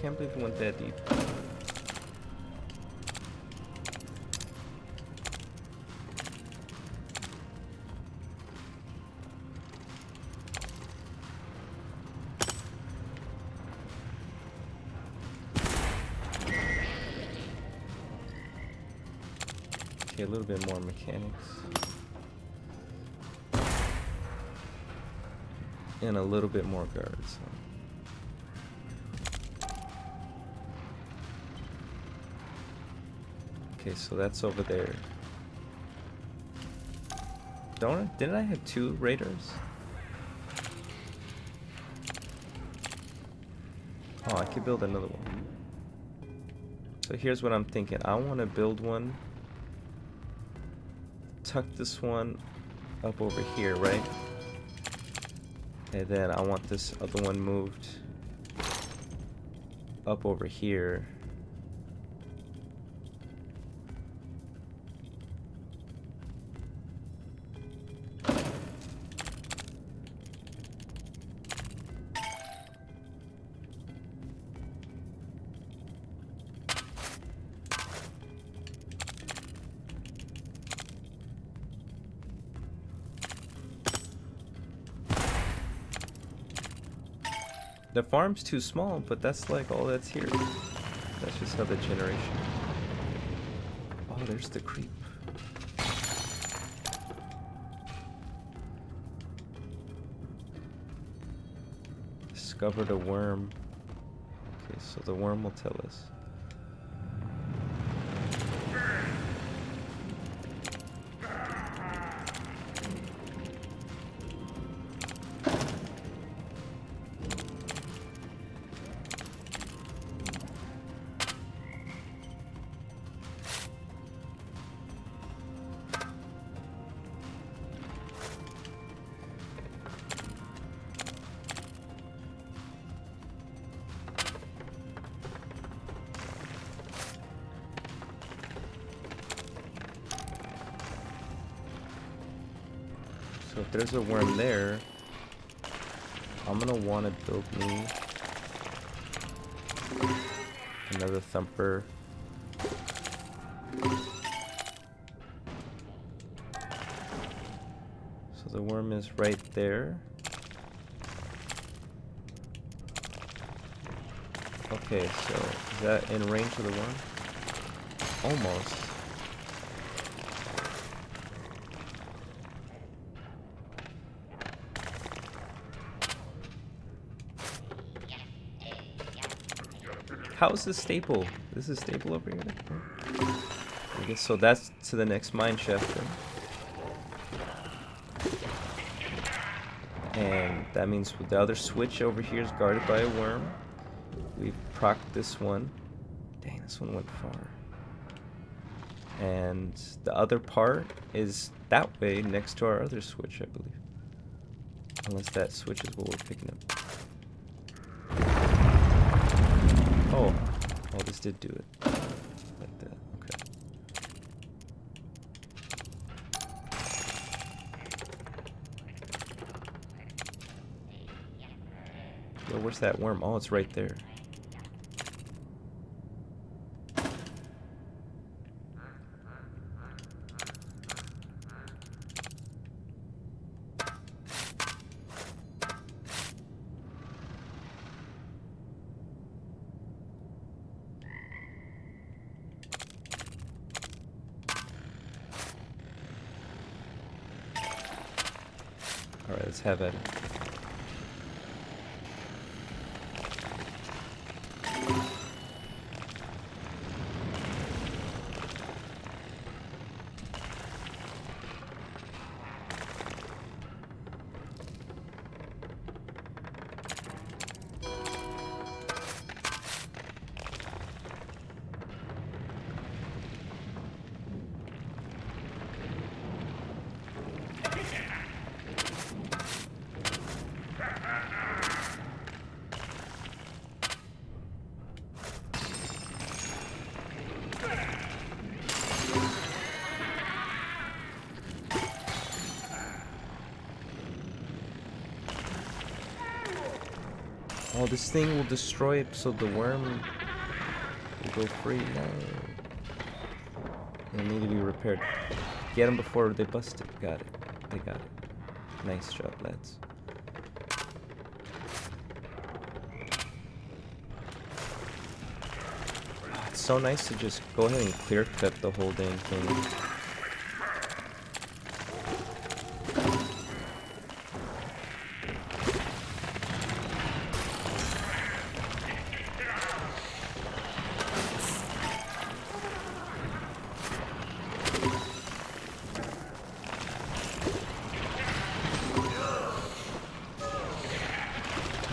can't believe it went that deep. Okay, a little bit more mechanics. And a little bit more guards. Okay, so that's over there. Didn't I have 2 raiders? Oh, I could build another one. So here's what I'm thinking. I want to build one. Tuck this one up over here, right? And then I want this other one moved up over here. The farm's too small, but that's like all that's here. That's just how the generation. Oh, there's the creep. Discovered a worm. Okay, so the worm will tell us. So if there's a worm there, I'm gonna want to build me another thumper. So the worm is right there. Okay, so is that in range of the worm? Almost. How is this staple? This is staple over here? I guess so. That's to the next mine shaft then. And that means the other switch over here is guarded by a worm. We've procced this one. Dang, this one went far. And the other part is that way next to our other switch, I believe. Unless that switch is what we're picking up. Oh, this did do it. Like that, okay. Yo, where's that worm? Oh, it's right there. Alright, let's have at it. Oh, this thing will destroy it so the worm will go free. No. They need to be repaired. Get them before they bust it. Got it. They got it. Nice job, lads. Oh, it's so nice to just go ahead and clear cut the whole damn thing.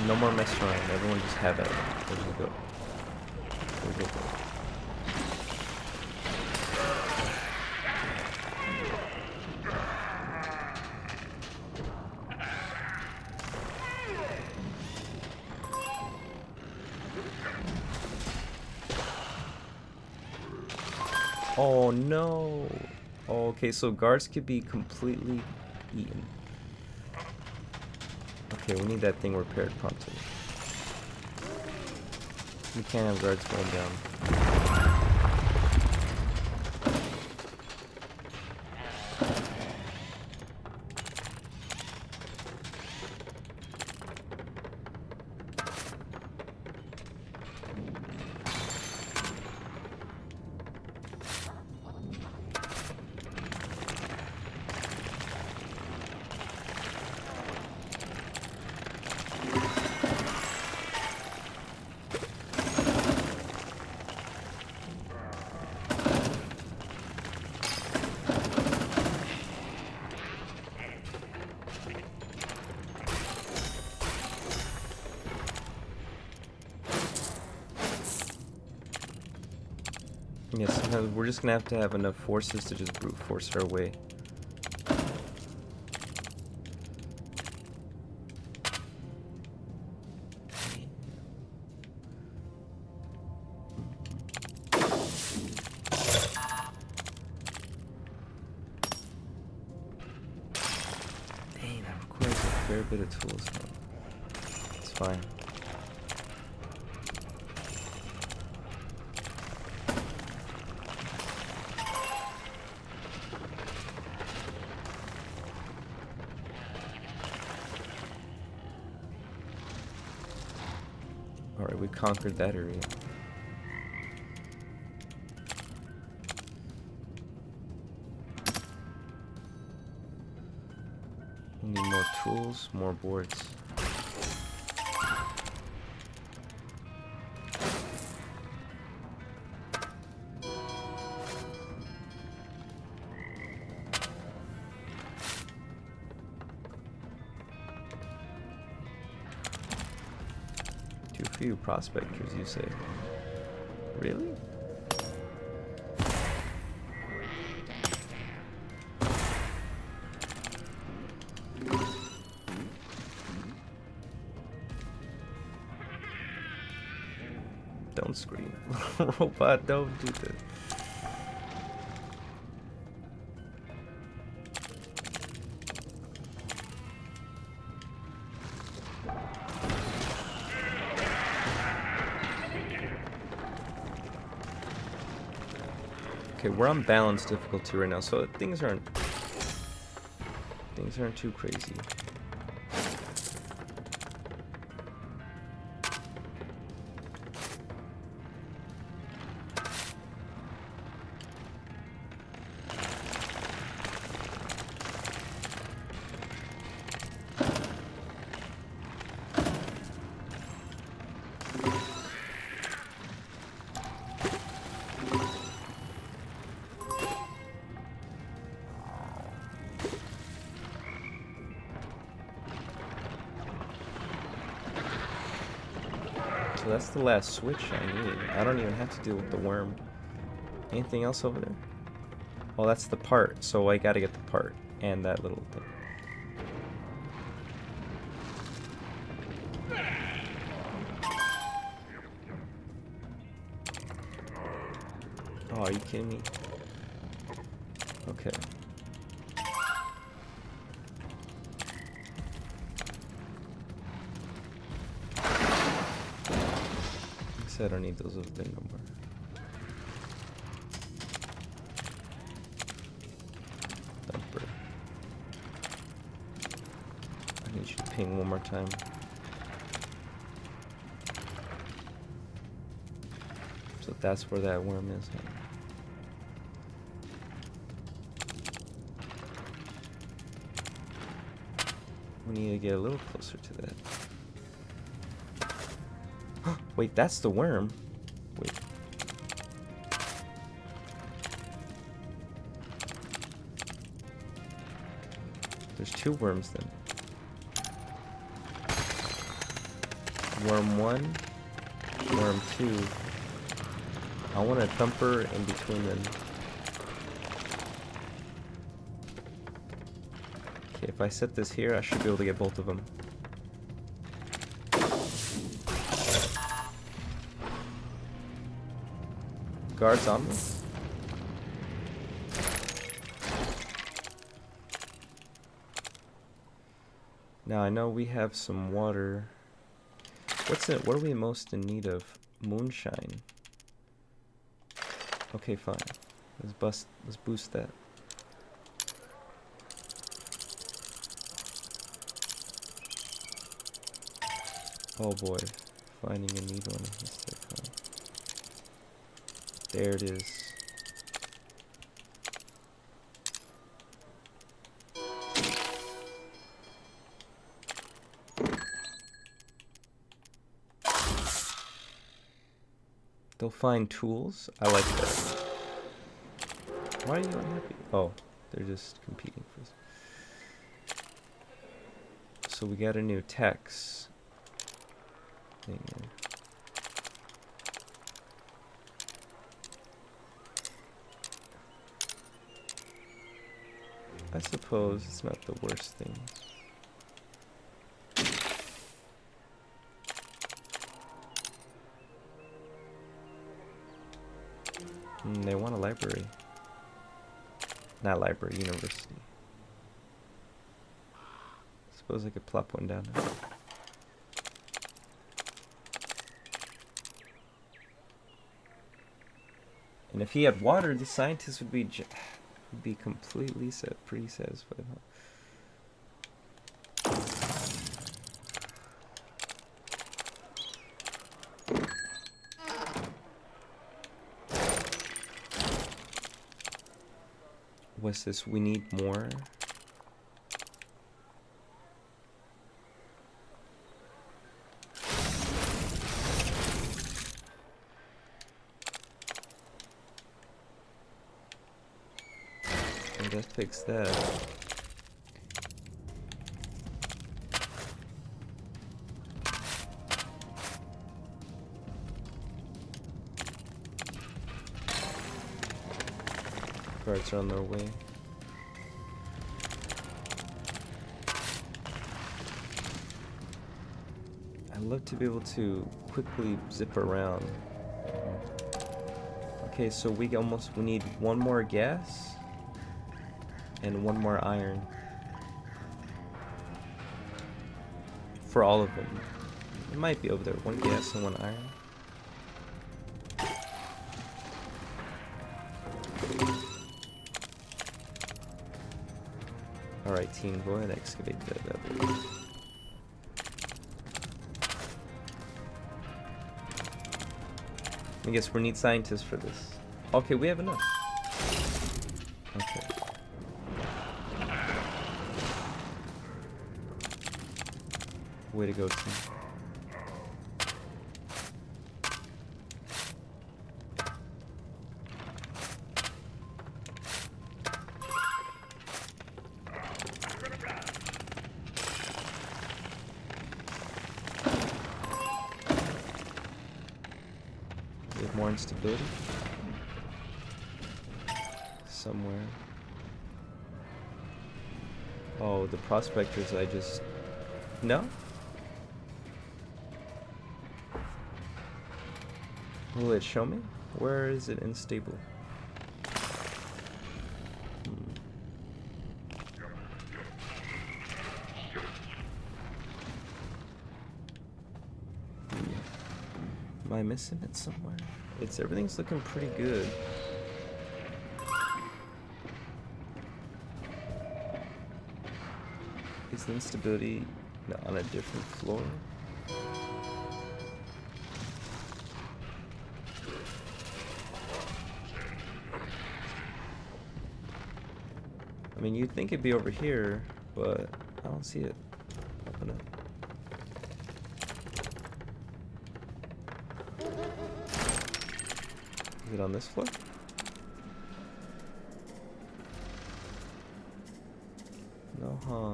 No more messing around. Everyone just have at it. There we go. There we go. Oh no. Oh, okay, so guards could be completely eaten. Okay, we need that thing repaired promptly. We can't have guards going down. Yeah, sometimes we're just gonna have enough forces to just brute force our way. Dang, that requires a fair bit of tools now. It's fine. Alright, we conquered that area. We need more tools, more boards. Too few prospectors, you say? Really? Don't scream. Robot, don't do this. Okay, we're on balanced difficulty right now, so things aren't too crazy. So that's the last switch I need. I don't even have to deal with the worm. Anything else over there? Oh, that's the part. So I gotta get the part and that little thing. Oh, are you kidding me? Okay. guess I don't need those over there no more. Thumper. I need you to ping one more time. So that's where that worm is, huh? We need to get a little closer to that. Wait, that's the worm. Wait. There's two worms then. Worm 1, worm 2. I want a thumper in between them. Okay, if I set this here, I should be able to get both of them. Guards on me? Now I know we have some water. What's it? What are we most in need of? Moonshine. Okay, fine. Let's boost that. Oh boy, finding a neat one is terrifying. There it is. They'll find tools. I like that. Why are you unhappy? Oh, they're just competing for this. So we got a new text thing here. I suppose it's not the worst thing. They want a library. Not library, university. Suppose I could plop one down now. And if he had water, the scientists would be completely pretty satisfied. Huh? What's this? We need more. And that fix that. Guards are on their way. I'd love to be able to quickly zip around. Okay, so we need one more gas and one more iron for all of them. It might be over there. One gas and one iron. Alright, team, go ahead and excavate that level. I guess we need scientists for this. Okay, we have enough. Okay. Way to go, team. More instability somewhere. Oh, the prospectors no? Will it show me? Where is it unstable? Am I missing it somewhere? Everything's looking pretty good. Is the instability on a different floor? I mean, you'd think it'd be over here, but I don't see it popping up. Is it on this floor? No, huh?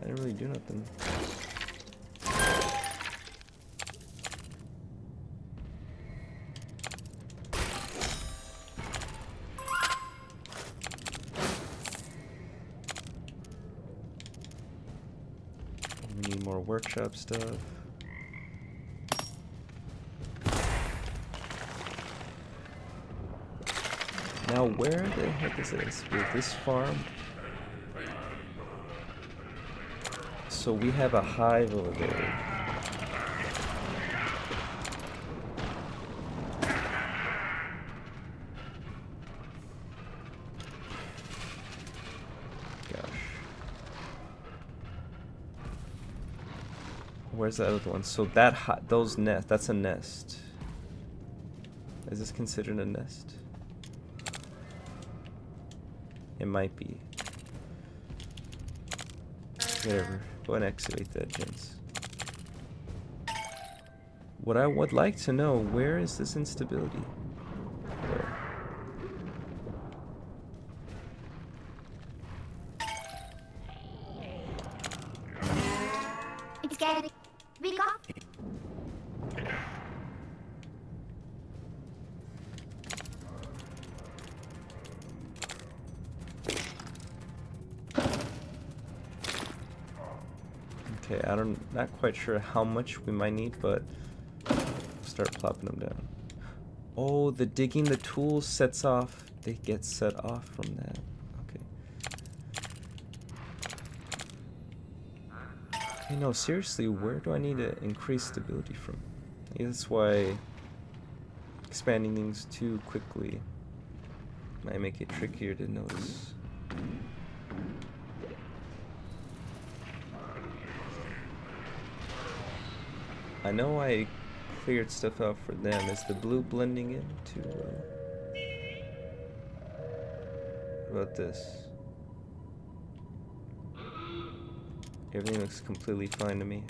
I didn't really do nothing. We need more workshop stuff. Now, where the heck is this? With this farm? So we have a hive over there. Gosh. Where's the other one? So that those nest, that's a nest. Is this considered a nest? It might be. Whatever. Go and excavate that, gents. What I would like to know, where is this instability? Where? It's getting big up. Okay, not quite sure how much we might need, but start plopping them down. Oh, the digging the tools sets off. They get set off from that. Okay. Okay, no, seriously, where do I need to increase stability from? Maybe that's why expanding things too quickly might make it trickier to notice. I know I cleared stuff out for them. Is the blue blending in to what about this? Everything looks completely fine to me.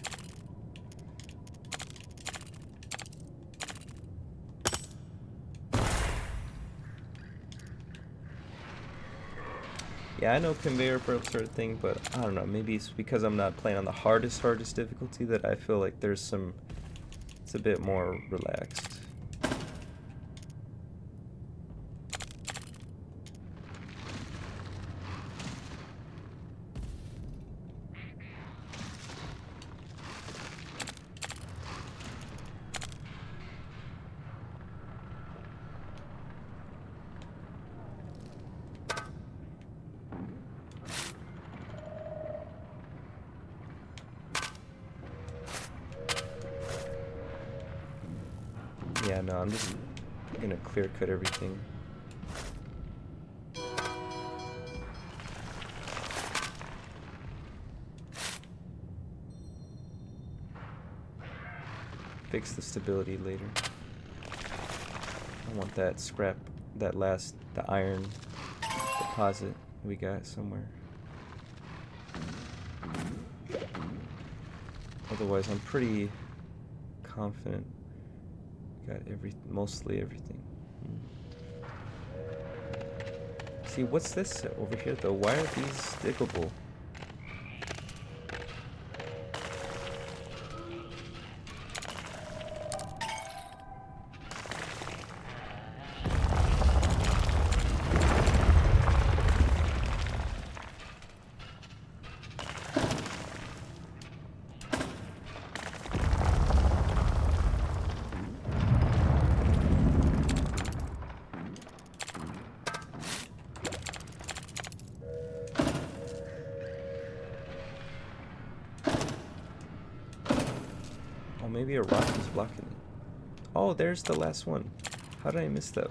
Yeah, I know conveyor belts are a thing, but I don't know, maybe it's because I'm not playing on the hardest difficulty that I feel like it's a bit more relaxed. Yeah, no, I'm just gonna clear cut everything. Fix the stability later. I want that scrap, the iron deposit we got somewhere. Otherwise, I'm pretty confident. Got mostly everything. See, what's this over here though? Why are these diggable? Maybe a rock is blocking it. Oh, there's the last one. How did I miss that?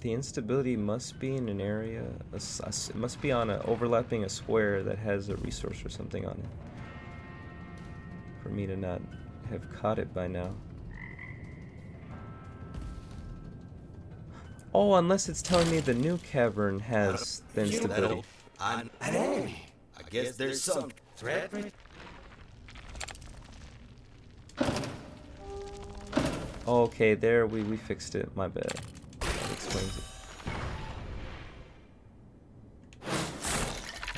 The instability must be in an area, it must be on overlapping a square that has a resource or something on it. For me to not have caught it by now. Oh, unless it's telling me the new cavern has the instability. I guess there's some threat. Okay, there we fixed it. My bad. That explains it.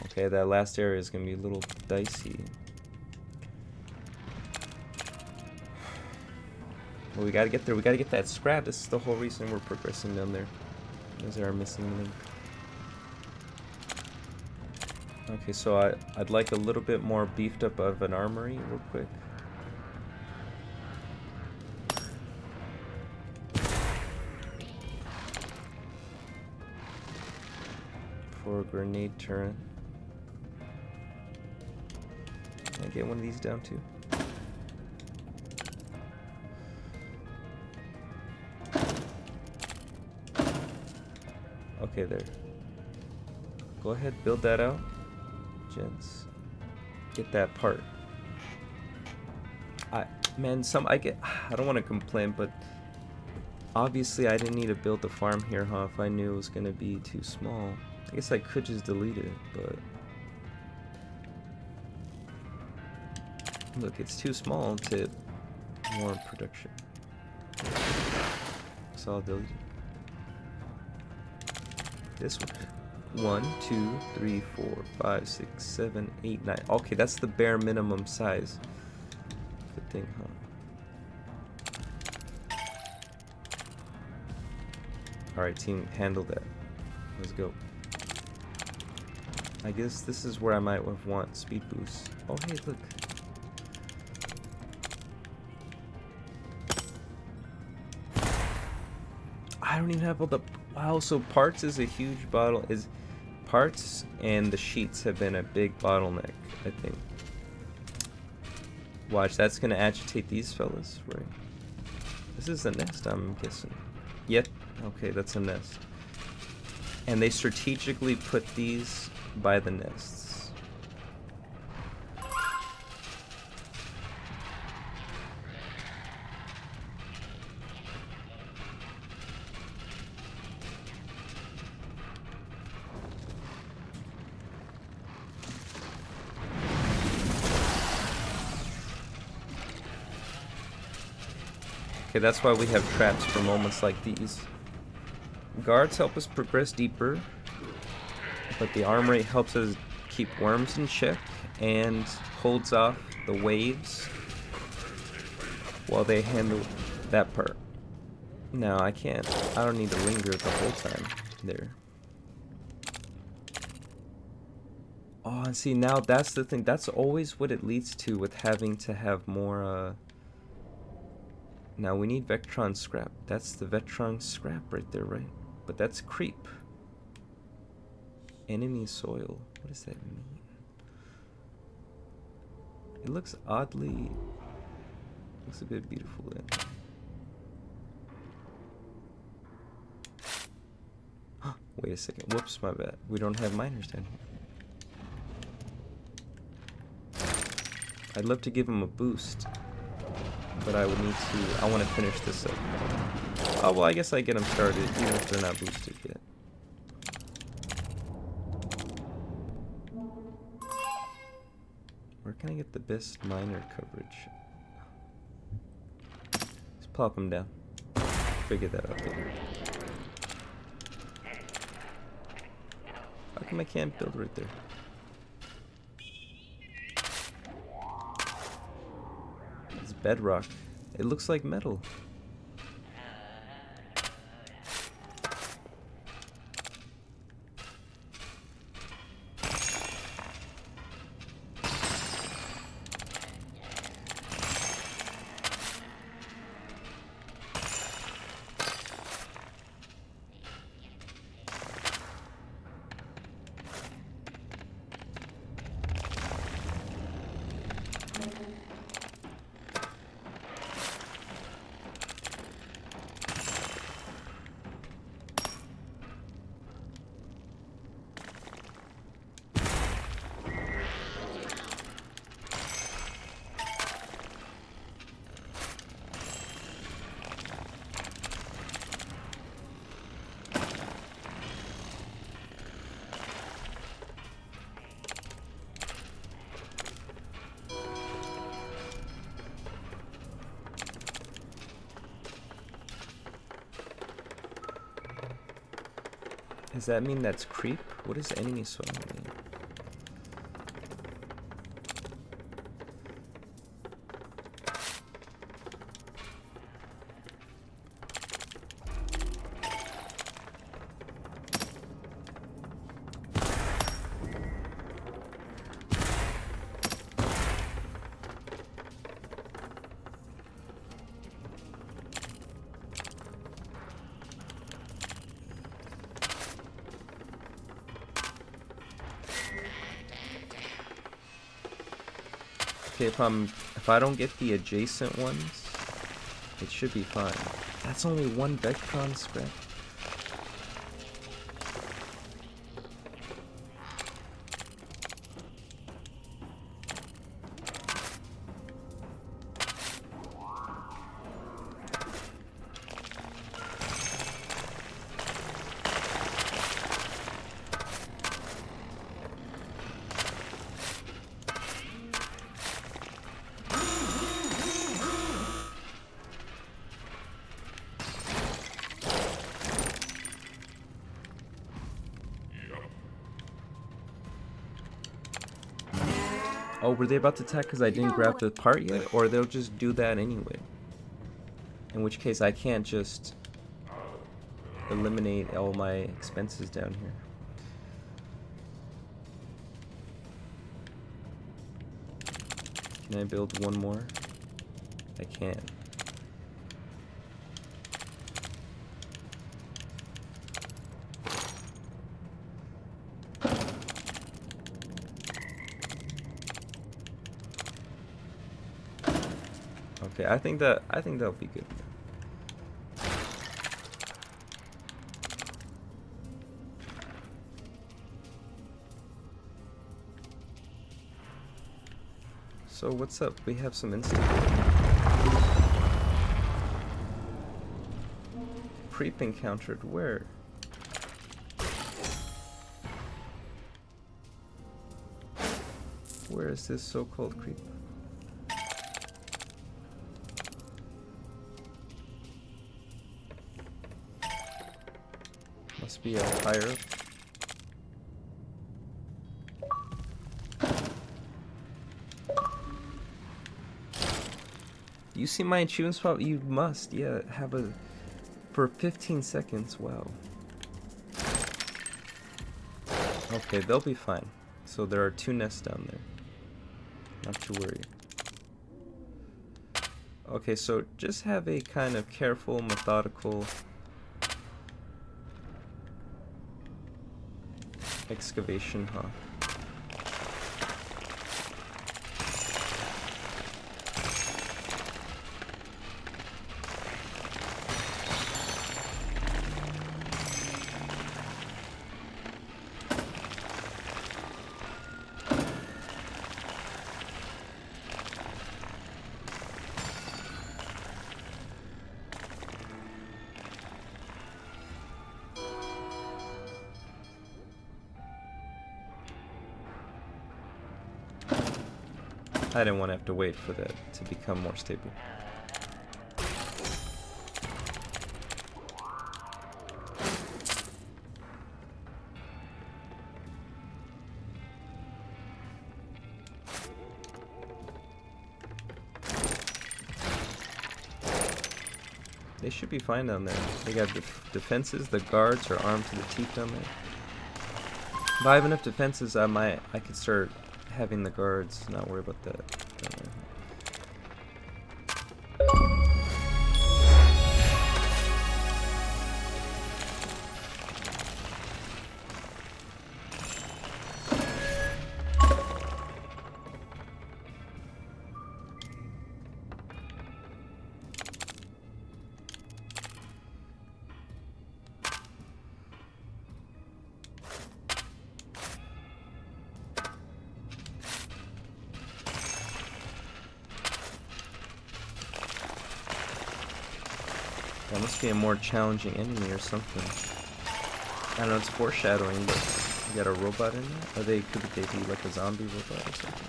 Okay, that last area is gonna be a little dicey. Well, we gotta get there. We gotta get that scrap. This is the whole reason we're progressing down there. Those are our missing link. Okay, so I'd like a little bit more beefed up of an armory real quick. For a grenade turret. Can I get one of these down too? Okay, there. Go ahead, build that out, gents. Get that part. I don't want to complain, but obviously I didn't need to build the farm here, huh? If I knew it was gonna be too small, I guess I could just delete it, but look, it's too small to warrant production, so I'll delete it. This one. 1, 2, 3, 4, 5, 6, 7, 8, 9. Okay, that's the bare minimum size. Good thing, huh? Alright, team, handle that. Let's go. I guess this is where I might have want speed boost. Oh, hey, look. I don't even have all the... Wow, so parts is a huge parts and the sheets have been a big bottleneck, I think. Watch, that's gonna agitate these fellas, right? This is a nest, I'm guessing. Yep, okay, that's a nest. And they strategically put these by the nests. Okay, that's why we have traps for moments like these. Guards help us progress deeper, but the armory helps us keep worms in check and holds off the waves while they handle that part. Now I don't need to linger the whole time there. Oh, and see, now that's the thing. That's always what it leads to with having to have more, Now we need Vectron scrap. That's the Vectron scrap right there, right? But that's creep. Enemy soil. What does that mean? It looks oddly... Looks a bit beautiful then. Wait a second. Whoops, my bad. We don't have miners down here. I'd love to give them a boost. But I would need to... I want to finish this up. Oh, well, I guess I get them started, even if they're not boosted yet. Where can I get the best miner coverage? Let's plop them down. Figure that out later. How come I can't build right there? It's bedrock. It looks like metal. Does that mean that's creep? What does enemy soil mean? Okay, if I don't get the adjacent ones, it should be fine. That's only one Vectron scrap. Oh, were they about to attack because I didn't grab the part yet? Or they'll just do that anyway? In which case I can't just eliminate all my expenses down here. Can I build one more? I can. Okay, I think that'll be good. So what's up? We have some instant creep encountered. Where? Where is this so-called creep? Must be a higher. You see my achievement spot? You must, yeah, have a for 15 seconds. Wow. Okay, they'll be fine. So there are 2 nests down there. Not to worry. Okay, so just have a kind of careful, methodical excavation, huh? I didn't want to have to wait for that to become more stable. They should be fine down there. They got defenses. The guards are armed to the teeth down there. If I have enough defenses, I could start having the guards not worry about that. Down there. That must be a more challenging enemy or something. I don't know, it's foreshadowing, but you got a robot in there? Or could they be like a zombie robot or something?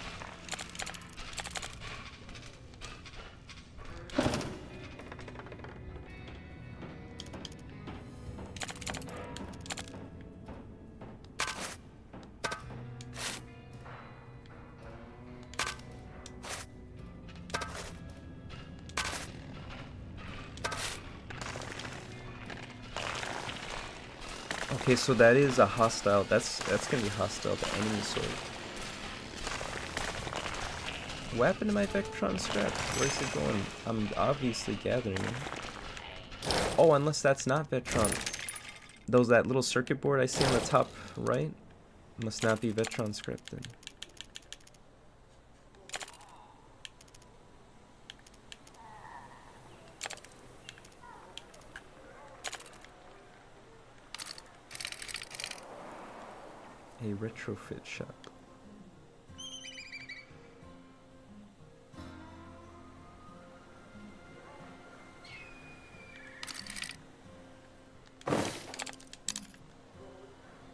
Okay, so that is a hostile. That's gonna be hostile. The enemy sword. What happened to my Vectron scrap? Where's it going? I'm obviously gathering it. Oh, unless that's not Vectron. That little circuit board I see on the top right must not be Vectron scrap then. A retrofit shop.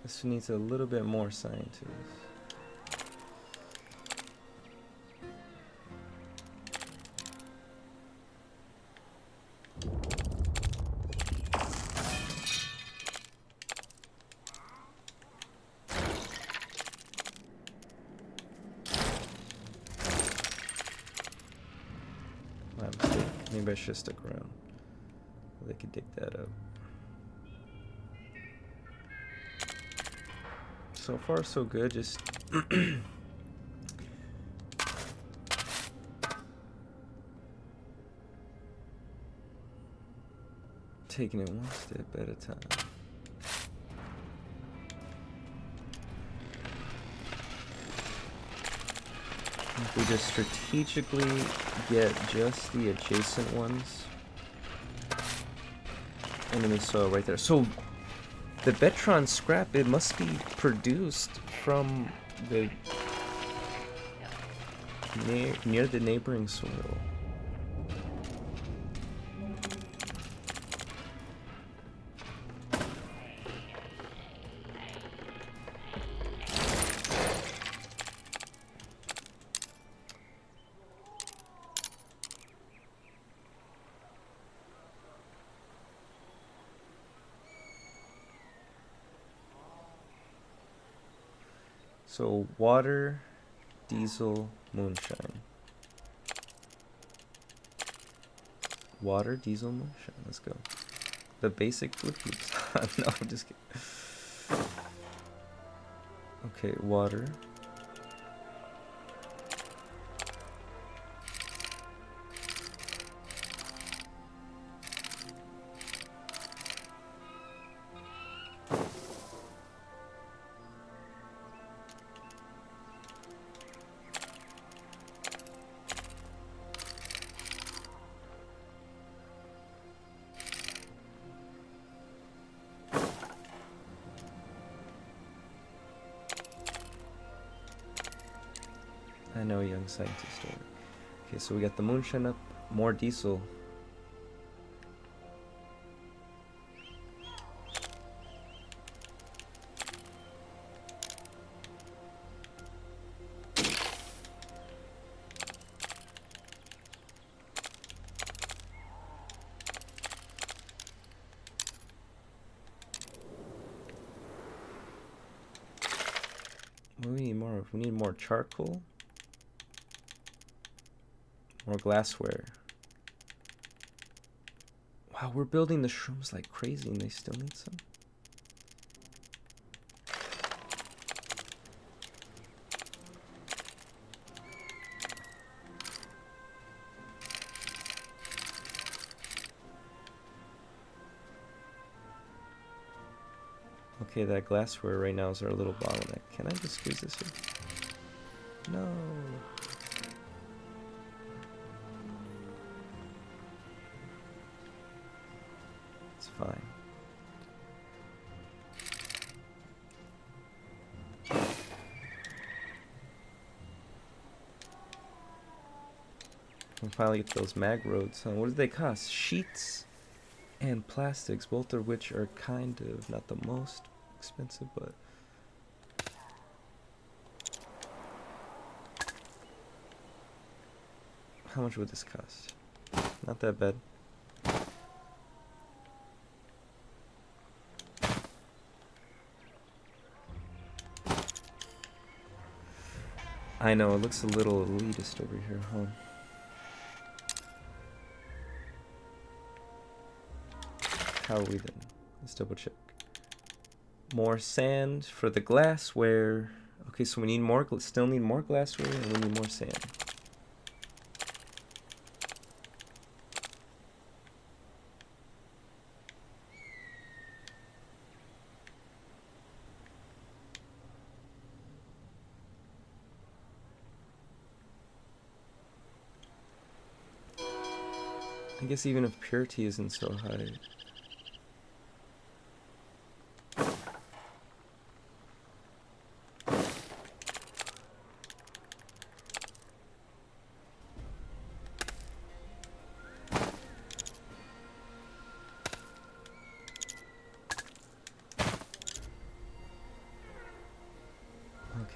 This needs a little bit more scientists. My mistake. Maybe I should stick around. They could dig that up. So far, so good. Just taking it one step at a time. If we just strategically get just the adjacent ones. Enemy soil right there. So the Vectron scrap, it must be produced from the near the neighboring soil. So water, diesel, moonshine. Water, diesel, moonshine. Let's go. The basic food groups. No, I'm just kidding. Okay, water. I know, young scientist. Okay, so we got the moonshine up, more diesel. What do we need more of? We need more charcoal. More glassware. Wow, we're building the shrooms like crazy and they still need some. Okay, that glassware right now is our little bottleneck. Can I just squeeze this here? No. It's fine. We'll finally get those mag roads. Huh? What do they cost? Sheets and plastics, both of which are kind of not the most expensive, but how much would this cost? Not that bad. I know, it looks a little elitist over here, huh? How are we then? Let's double check. More sand for the glassware. Okay, so we need more, still need more glassware, and we need more sand. I guess even if purity isn't so high.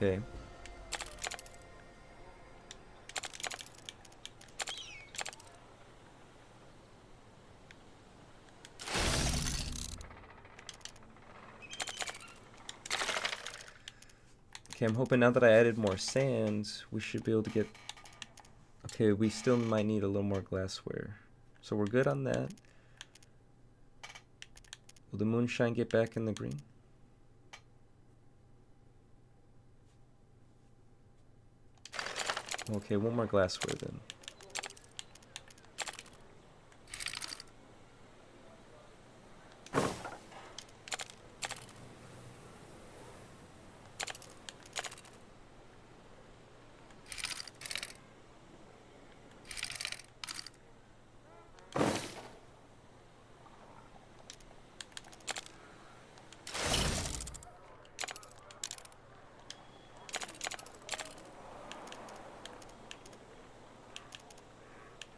Okay. Okay, I'm hoping now that I added more sand, we should be able to get... Okay, we still might need a little more glassware. So we're good on that. Will the moonshine get back in the green? Okay, one more glassware then.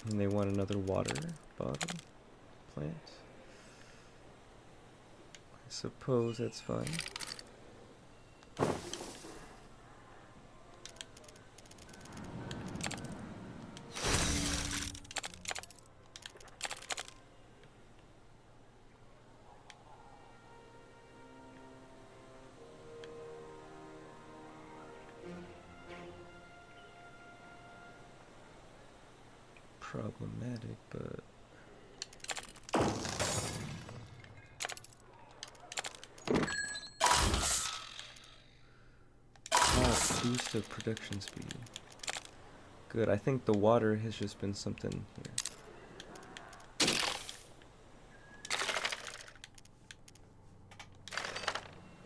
And they want another water bottle plant. I suppose that's fine. Problematic, but boost of production speed. Good. I think the water has just been something here.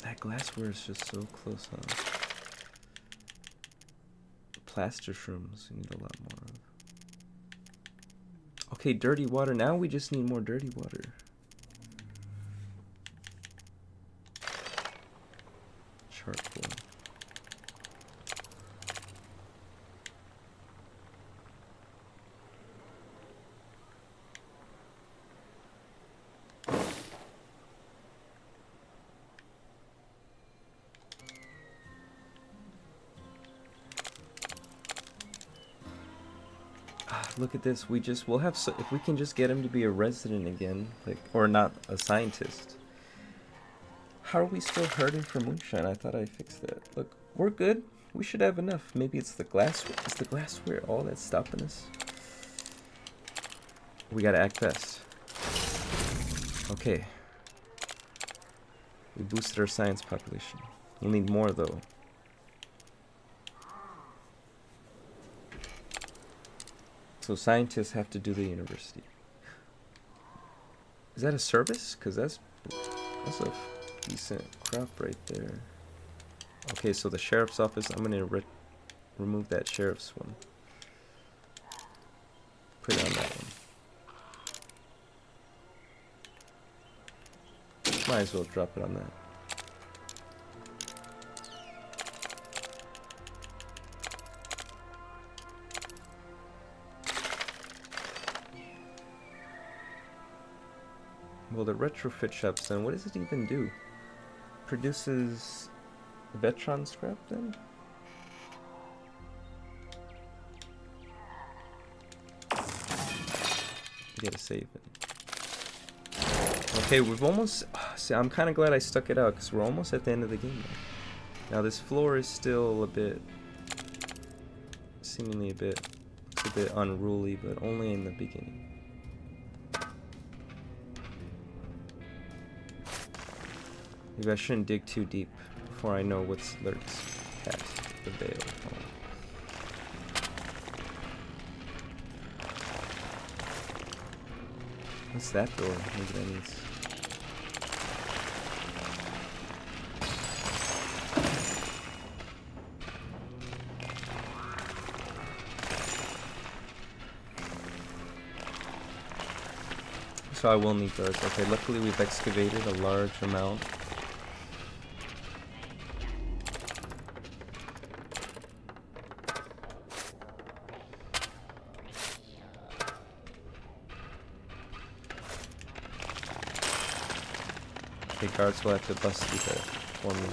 That glassware is just so close, huh? Plaster shrooms we need a lot more of. Okay, dirty water. Now we just need more dirty water. Charcoal. Look at this. We'll have, so if we can just get him to be a resident again, like, or not a scientist. How are we still hurting for moonshine? I thought I fixed that. Look, we're good. We should have enough. Maybe it's the glassware. Is the glassware all that's stopping us? We gotta act fast. Okay. We boosted our science population. We'll need more though. So scientists have to do the university. Is that a service? Cause that's a decent crop right there. Okay, so the sheriff's office. I'm gonna remove that sheriff's one. Put it on that one. Might as well drop it on that. Well, the retrofit shops then, what does it even do? Produces Vetron scrap then? You gotta save it. Okay, we've almost... See, I'm kind of glad I stuck it out because we're almost at the end of the game now. Now this floor is still a bit... Seemingly a bit unruly, but only in the beginning. Maybe I shouldn't dig too deep before I know what's lurks past the veil. What's that door? Maybe that needs... So I will need guards. Okay, luckily we've excavated a large amount. Okay, guards will have to bust through that for me.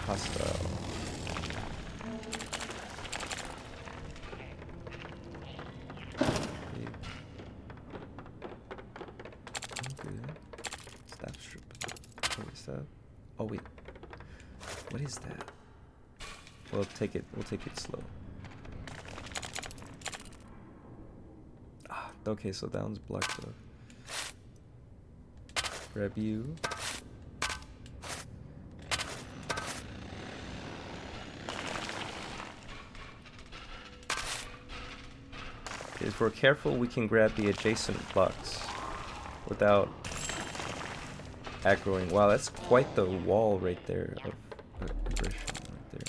Hostile. Stop stripping. What is that? Oh wait. What is that? We'll take it slow. Ah, okay, so that one's blocked up. Grab you. If we're careful, we can grab the adjacent blocks without aggroing. Wow, that's quite the wall right there of aggression right there.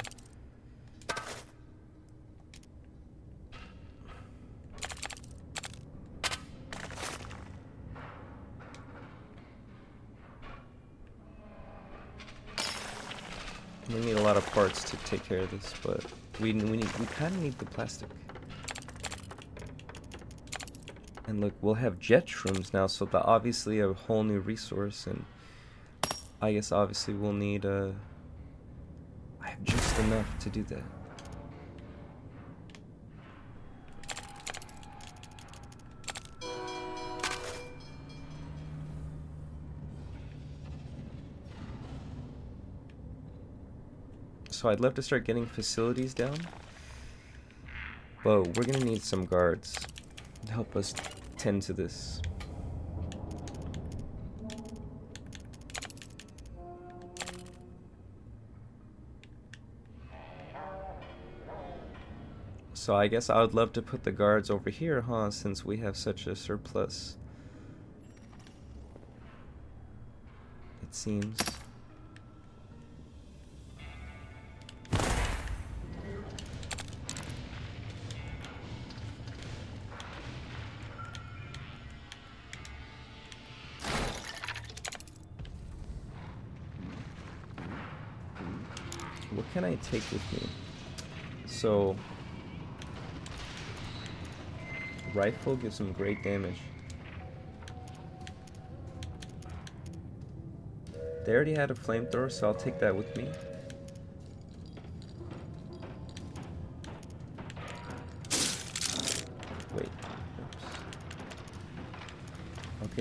We need a lot of parts to take care of this, but we kind of need the plastic. And look, we'll have jet shrooms now, so that obviously a whole new resource, and I guess obviously we'll need I have just enough to do that. So I'd love to start getting facilities down, but we're gonna need some guards to help us tend to this. So I guess I would love to put the guards over here, huh, since we have such a surplus. It seems. What can I take with me? So, rifle gives some great damage. They already had a flamethrower, so I'll take that with me.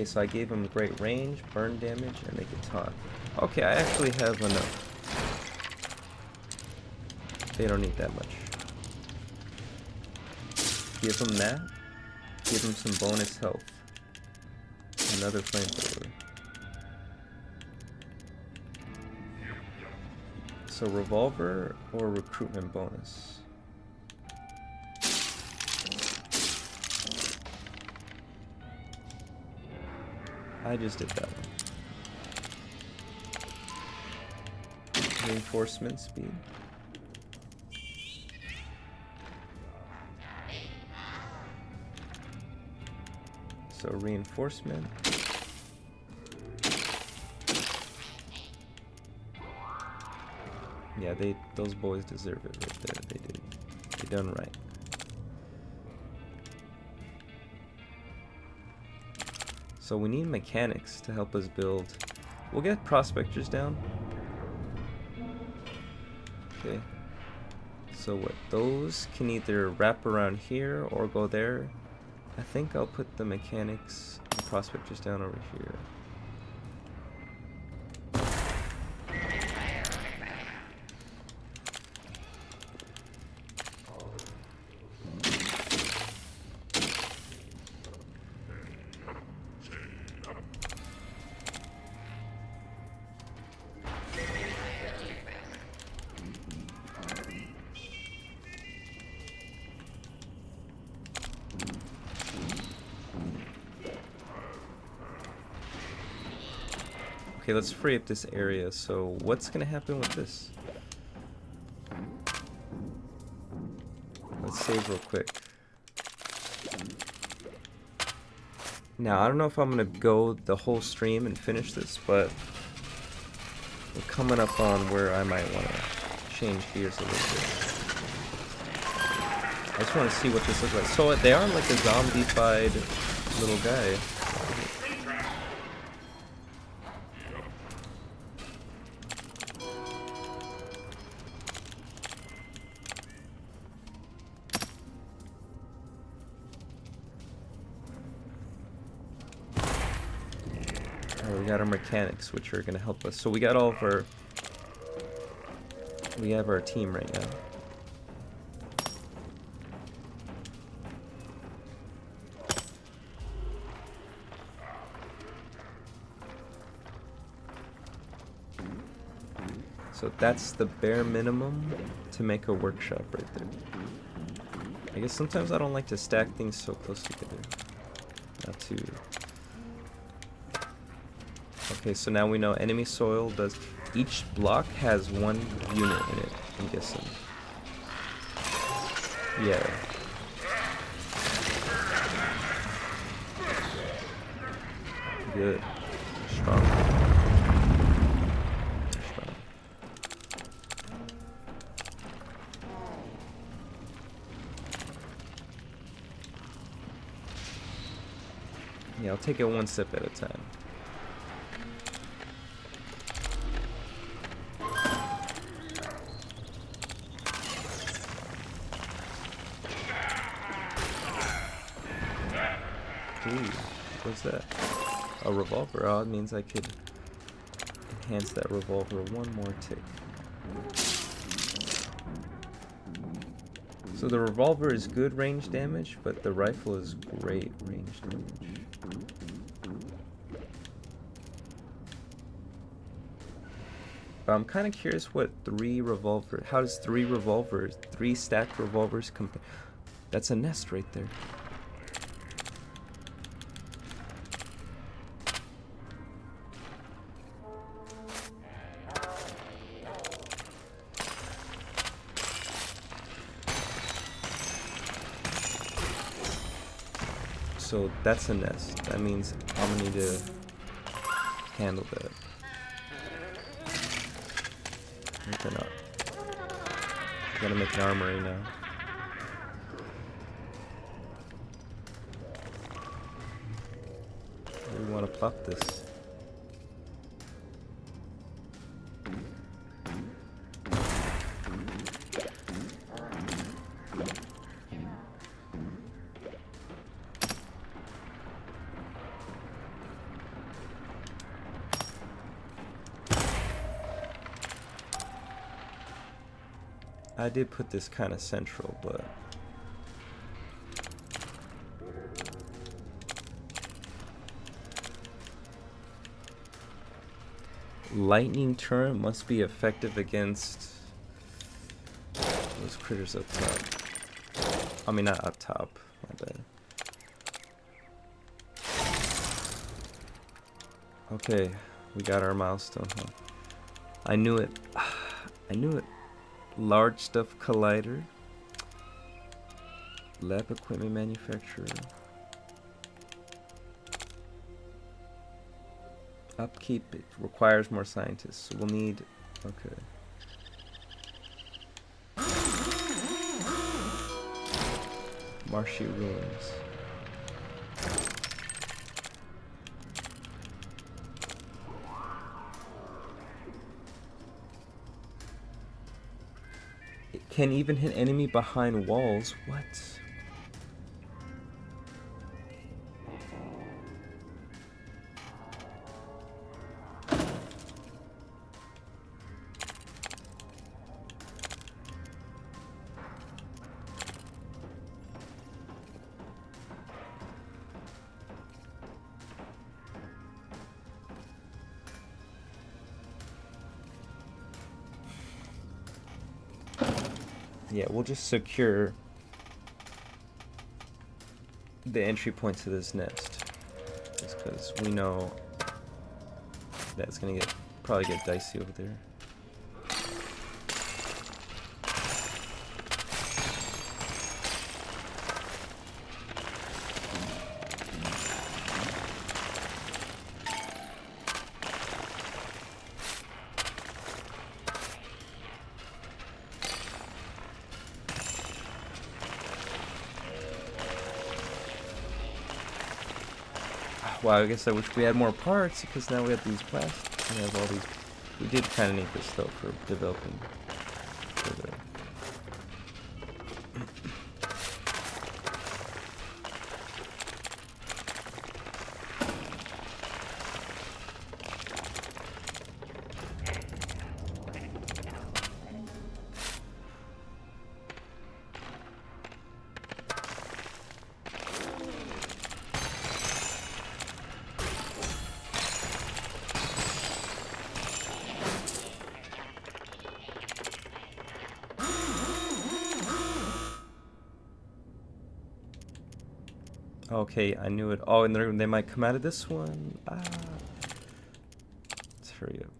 Okay, so I gave them great range, burn damage, and they could talk. Okay, I actually have enough. They don't need that much. Give them that. Give them some bonus health. Another flamethrower. So revolver or recruitment bonus? I just did that one. Reinforcement speed. So reinforcement. Yeah, those boys deserve it right there. They did. They done right. So we need mechanics to help us build. We'll get prospectors down. Okay. So what? Those can either wrap around here or go there. I think I'll put the mechanics and prospectors down over here. Okay, let's free up this area. So what's gonna happen with this? Let's save real quick. Now, I don't know if I'm gonna go the whole stream and finish this, but we're coming up on where I might want to change gears a little bit. I just want to see what this looks like. So they are like a zombified little guy. We got our mechanics, which are going to help us. So we got all of our... We have our team right now. So that's the bare minimum to make a workshop right there. I guess sometimes I don't like to stack things so close together. Not too... Okay, so now we know enemy soil does... Each block has one unit in it, I'm guessing. Yeah. Good. Strong. Strong. Yeah, I'll take it one step at a time. Ooh, what's that? A revolver. Oh, it means I could enhance that revolver one more tick. So the revolver is good range damage, but the rifle is great range damage. But I'm kind of curious what how does three stacked revolvers compare? That's a nest right there. So that's a nest. That means I'm gonna need to handle that. Or not. Gotta make an armory now. Where do we want to plop this? I did put this kind of central, but lightning turret must be effective against those critters up top. I mean, not up top. My bad. Okay, we got our milestone, huh? I knew it. I knew it. Large stuff collider. Lab equipment manufacturer. Upkeep, it requires more scientists. So we'll need, okay. Marshy ruins. It can even hit enemy behind walls. What? Yeah, we'll just secure the entry point to this nest. Just because we know that it's gonna probably get dicey over there. Wow, I guess I wish we had more parts because now we have these plastics. We have all these. We did kind of need this though for developing further. Okay, I knew it. Oh, and they might come out of this one. Ah. Let's hurry up.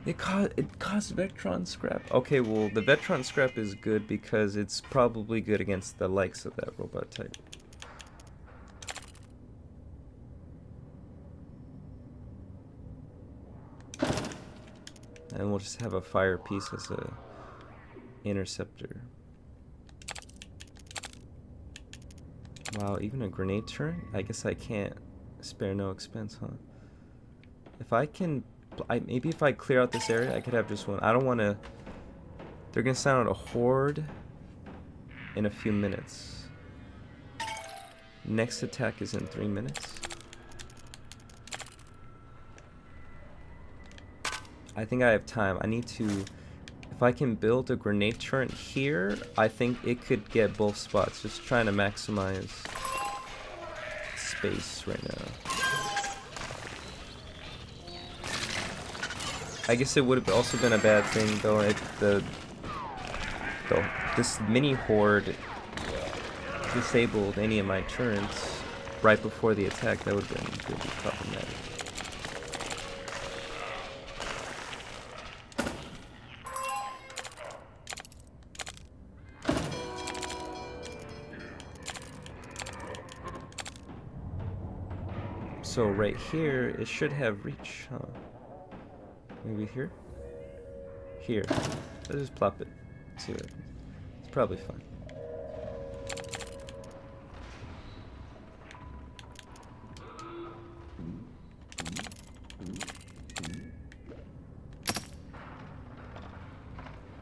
It costs Vectron scrap. Okay, well, the Vectron scrap is good because it's probably good against the likes of that robot type. And we'll just have a fire piece as a interceptor. Wow, even a grenade turret? I guess I can't spare no expense, huh? If I can, maybe if I clear out this area, I could have just one. I don't want to. They're gonna sound out a horde in a few minutes. Next attack is in 3 minutes. I think I have time. I need to. If I can build a grenade turret here, I think it could get both spots. Just trying to maximize space right now. I guess it would have also been a bad thing though if this mini horde disabled any of my turrets right before the attack. That would have been really problematic. So right here, it should have reach, huh? Maybe here? Here. Let's just plop it. See what happens. It's probably fine.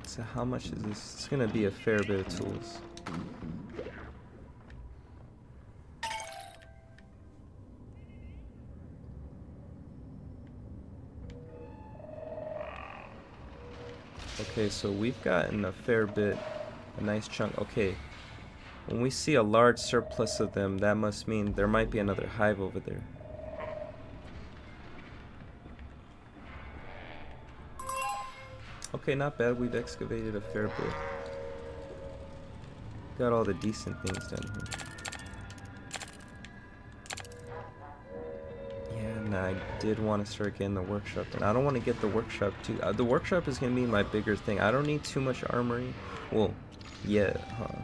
So how much is this? It's gonna be a fair bit of tools. Okay, so we've gotten a fair bit, a nice chunk. Okay, when we see a large surplus of them, that must mean there might be another hive over there. Okay, not bad. We've excavated a fair bit. Got all the decent things done here. Yeah, and I did want to start getting the workshop, and I don't want to get the workshop too. The workshop is gonna be my bigger thing. I don't need too much armory. Well, yeah, huh?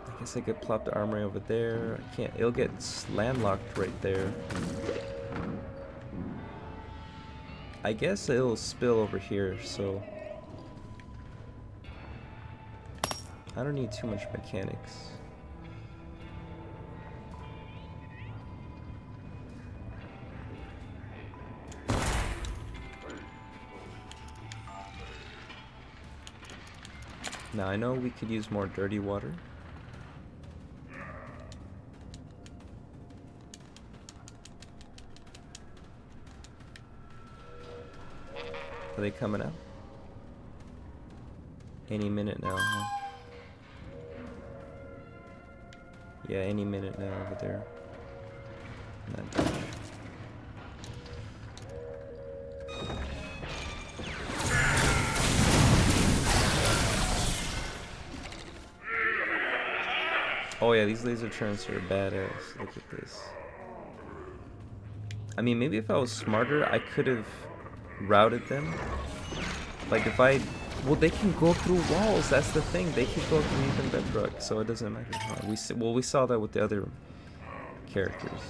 I guess I could plop the armory over there. I can't. It'll get landlocked right there. I guess it'll spill over here, so I don't need too much mechanics. Now I know we could use more dirty water. Are they coming out? Any minute now, huh? Yeah, any minute now over there. Not much. Oh yeah, these laser turrets are badass. Look at this. I mean, maybe if I was smarter, I could have routed them. Like if I... Well, they can go through walls. That's the thing. They can go through even bedrock, so it doesn't matter. We saw that with the other characters.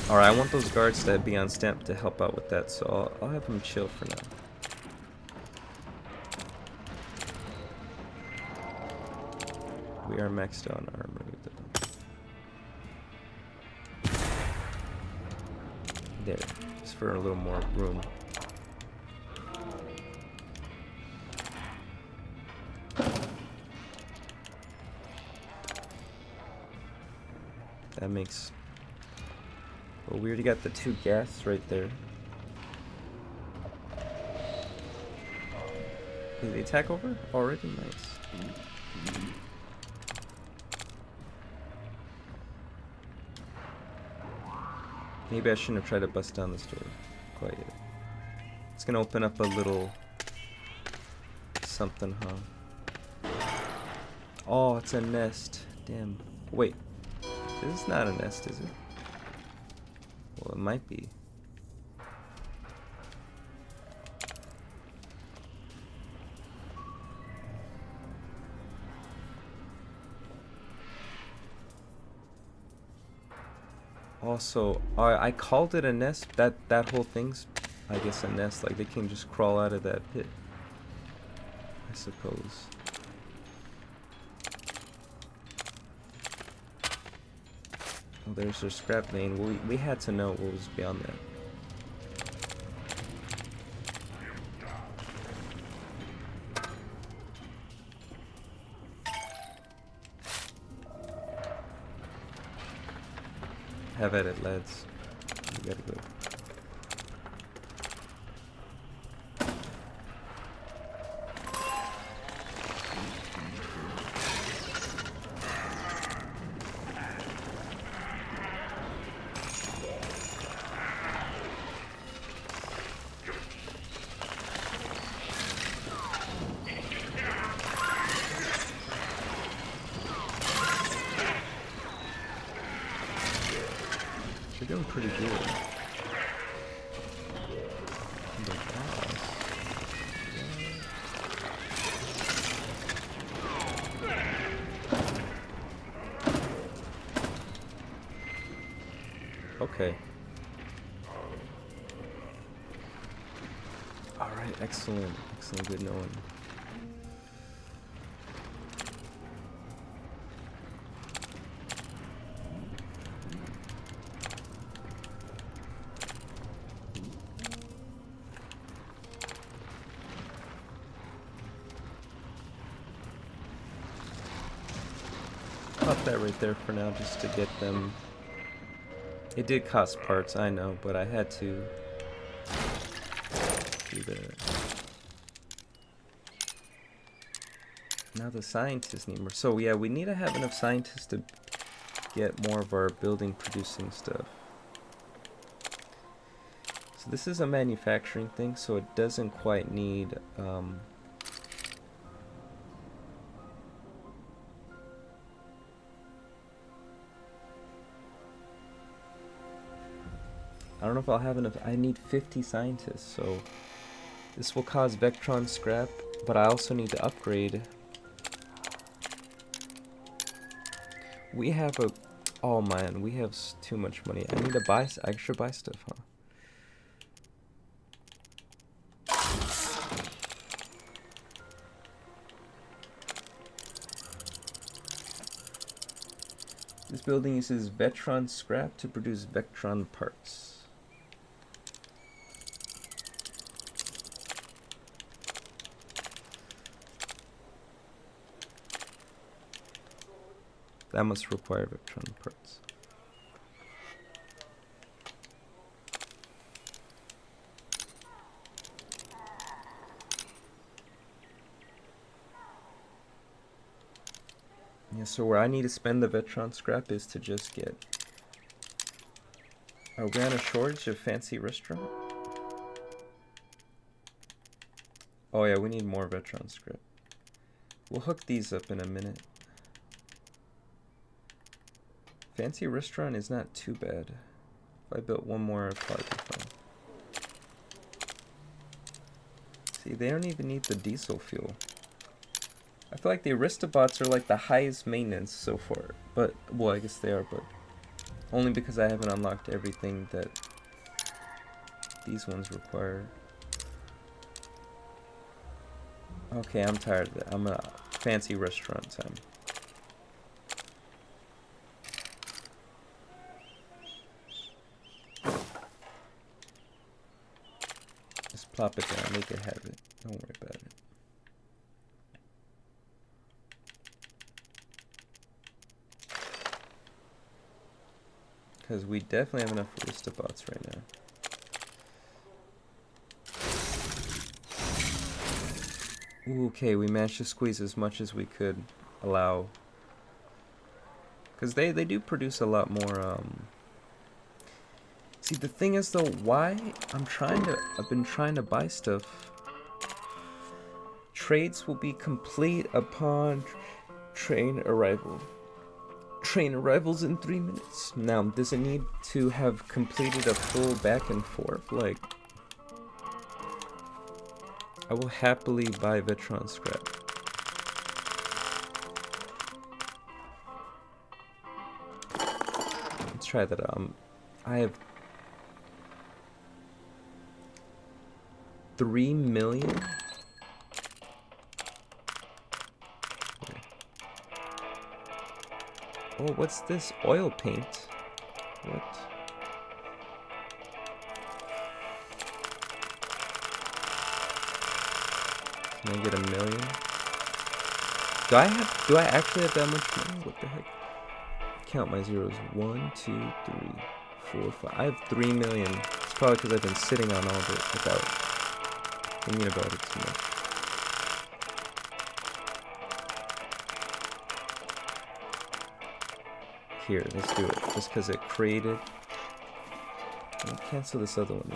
Alright, I want those guards to be on stamp to help out with that, so I'll have them chill for now. We are maxed out on armor with them. There, just for a little more room. That makes... Well, we already got the 2 gas right there. Did they attack over? Already? Nice. Maybe I shouldn't have tried to bust down this door quite yet. It's gonna open up a little something, huh? Oh, it's a nest. Damn. Wait. This is not a nest, is it? Well, it might be. Also, I called it a nest. That whole thing's, I guess, a nest. Like they can just crawl out of that pit, I suppose. Oh, there's their scrap lane. We had to know what was beyond that. Have at it, lads. We gotta go. They're doing pretty good. Okay. Alright, excellent. Excellent, good knowing. Pop that right there for now, just to get them. It did cost parts, I know, but I had to do that. Now the scientists need more. So yeah, we need to have enough scientists to get more of our building producing stuff. So this is a manufacturing thing, so it doesn't quite need I don't know if I'll have enough. I need 50 scientists, so this will cause Vectron scrap, but I also need to upgrade. We have a... Oh man, we have too much money. I need to buy... I should buy stuff, huh? This building uses Vectron scrap to produce Vectron parts. That must require Vectron parts. Yeah, so where I need to spend the Vectron scrap is to just get... Are we on a shortage of fancy restaurant? Oh yeah, we need more Vectron scrap. We'll hook these up in a minute. Fancy restaurant is not too bad. If I built one more, it'd probably be fine. See, they don't even need the diesel fuel. I feel like the Aristobots are like the highest maintenance so far. But, well, I guess they are, but only because I haven't unlocked everything that these ones require. Okay, I'm tired of that. I'm a fancy restaurant time. Just plop it down, make it have it. Don't worry about it. Because we definitely have enough Aristobots right now. Ooh, okay, we managed to squeeze as much as we could allow. Because they do produce a lot more, See, the thing is though, why I've been trying to buy stuff. Trades will be complete upon train arrival. Train arrivals in 3 minutes. Now, does it need to have completed a full back and forth? Like, I will happily buy Vectron scrap. Let's try that out. I have 3 million. Oh, what's this? Oil paint? What? Can I get 1 million? Do I actually have that much money? What the heck? Count my zeros. 1, 2, 3, 4, 5. I have 3 million. It's probably because I've been sitting on all of it without thinking about it too much. Here, let's do it. Just because it created. I'll cancel this other one.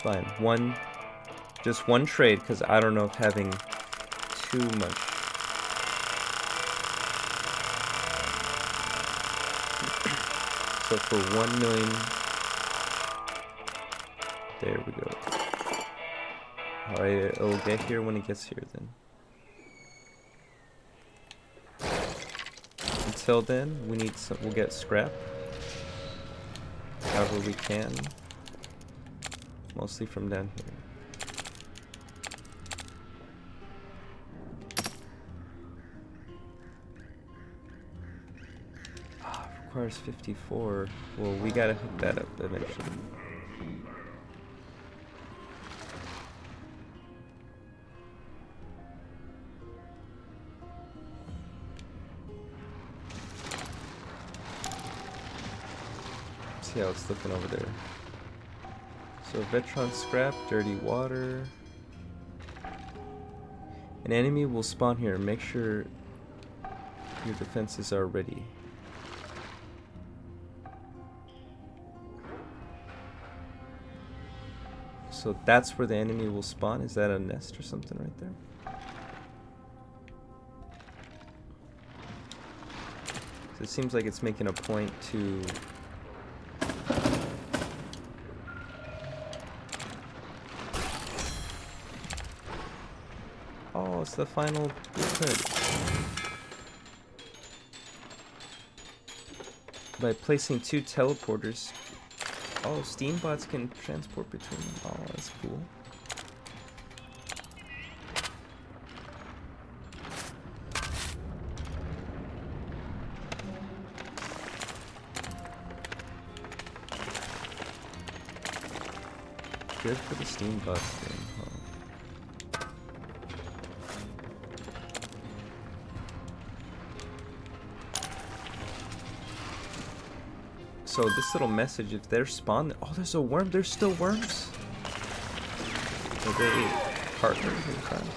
Fine. Just one trade, because I don't know if having too much. So for 1 million. There we go. Alright, it'll get here when it gets here then. Until then, we'll get scrap. However we can. Mostly from down here. Requires 54. Well, we gotta hook that up eventually. see how it's looking over there. So Vetron scrap, dirty water. An enemy will spawn here. Make sure your defenses are ready. So that's where the enemy will spawn? Is that a nest or something right there? So it seems like it's making a point to... Oh, it's the final blueprint. By placing 2 teleporters... Oh, steam bots can transport between them. Oh, that's cool. Good for the steam bots thing, huh? So this little message, if they're spawned, oh, there's a worm. There's still worms. Are they partners in crime?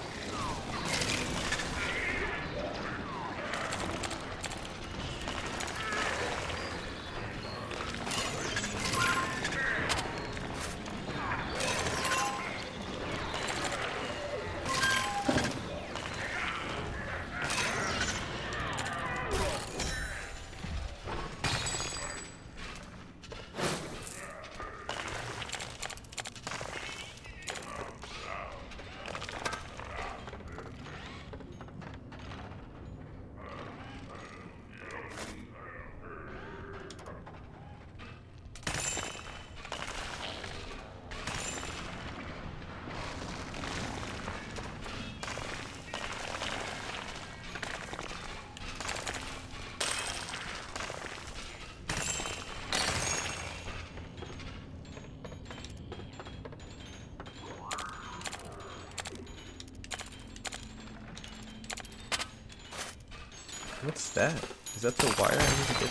What's that? Is that the wire I need to get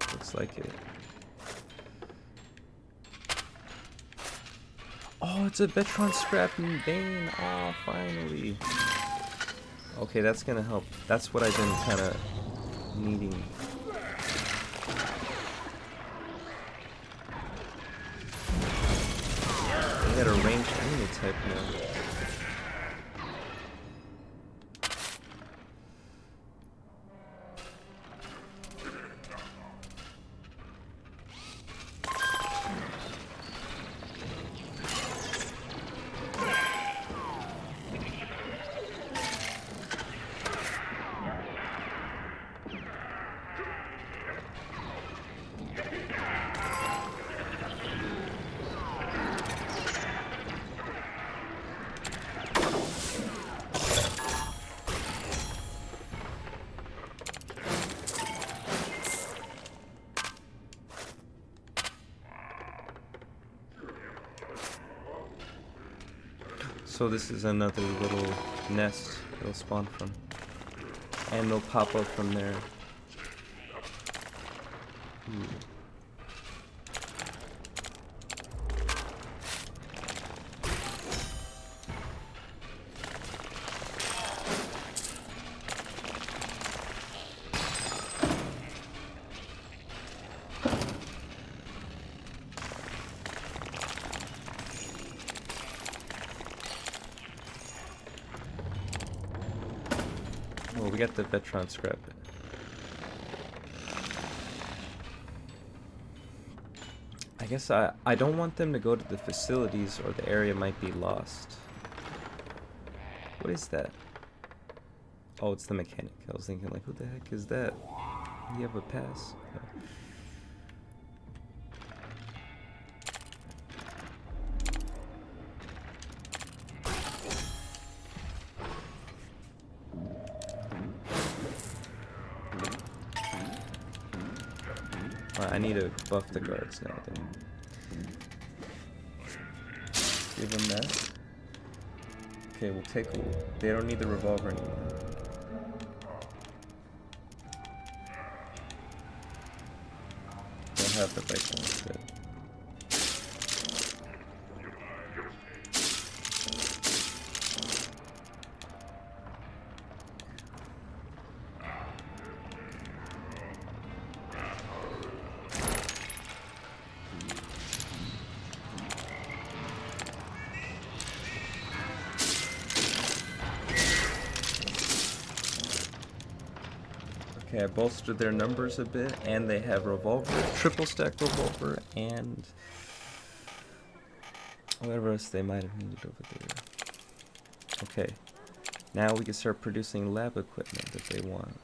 to? Looks like it. Oh, it's a Vetron scrap and vein. Oh, finally. Okay, that's gonna help. That's what I've been kind of needing. I got a ranged enemy type now. So this is another little nest it'll spawn from. And they'll pop up from there. Ooh. Well, we got the Vetron scrap. I guess I don't want them to go to the facilities or the area might be lost. What is that? Oh, it's the mechanic. I was thinking like, who the heck is that? You have a pass? No. I need to buff the guards now then. Give them that. Okay, we'll take a... They don't need the revolver anymore. have the bike one. Good. Okay, I bolstered their numbers a bit, and they have revolver, triple stack revolver, and whatever else they might have needed over there. Okay, now we can start producing lab equipment that they want.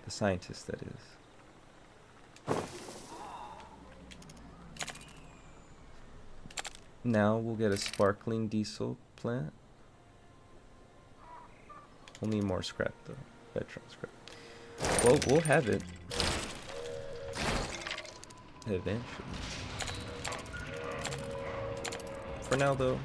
The scientists, that is. Now we'll get a sparkling diesel plant. We'll need more scrap though, veteran scrap. Well, we'll have it eventually. For now, though.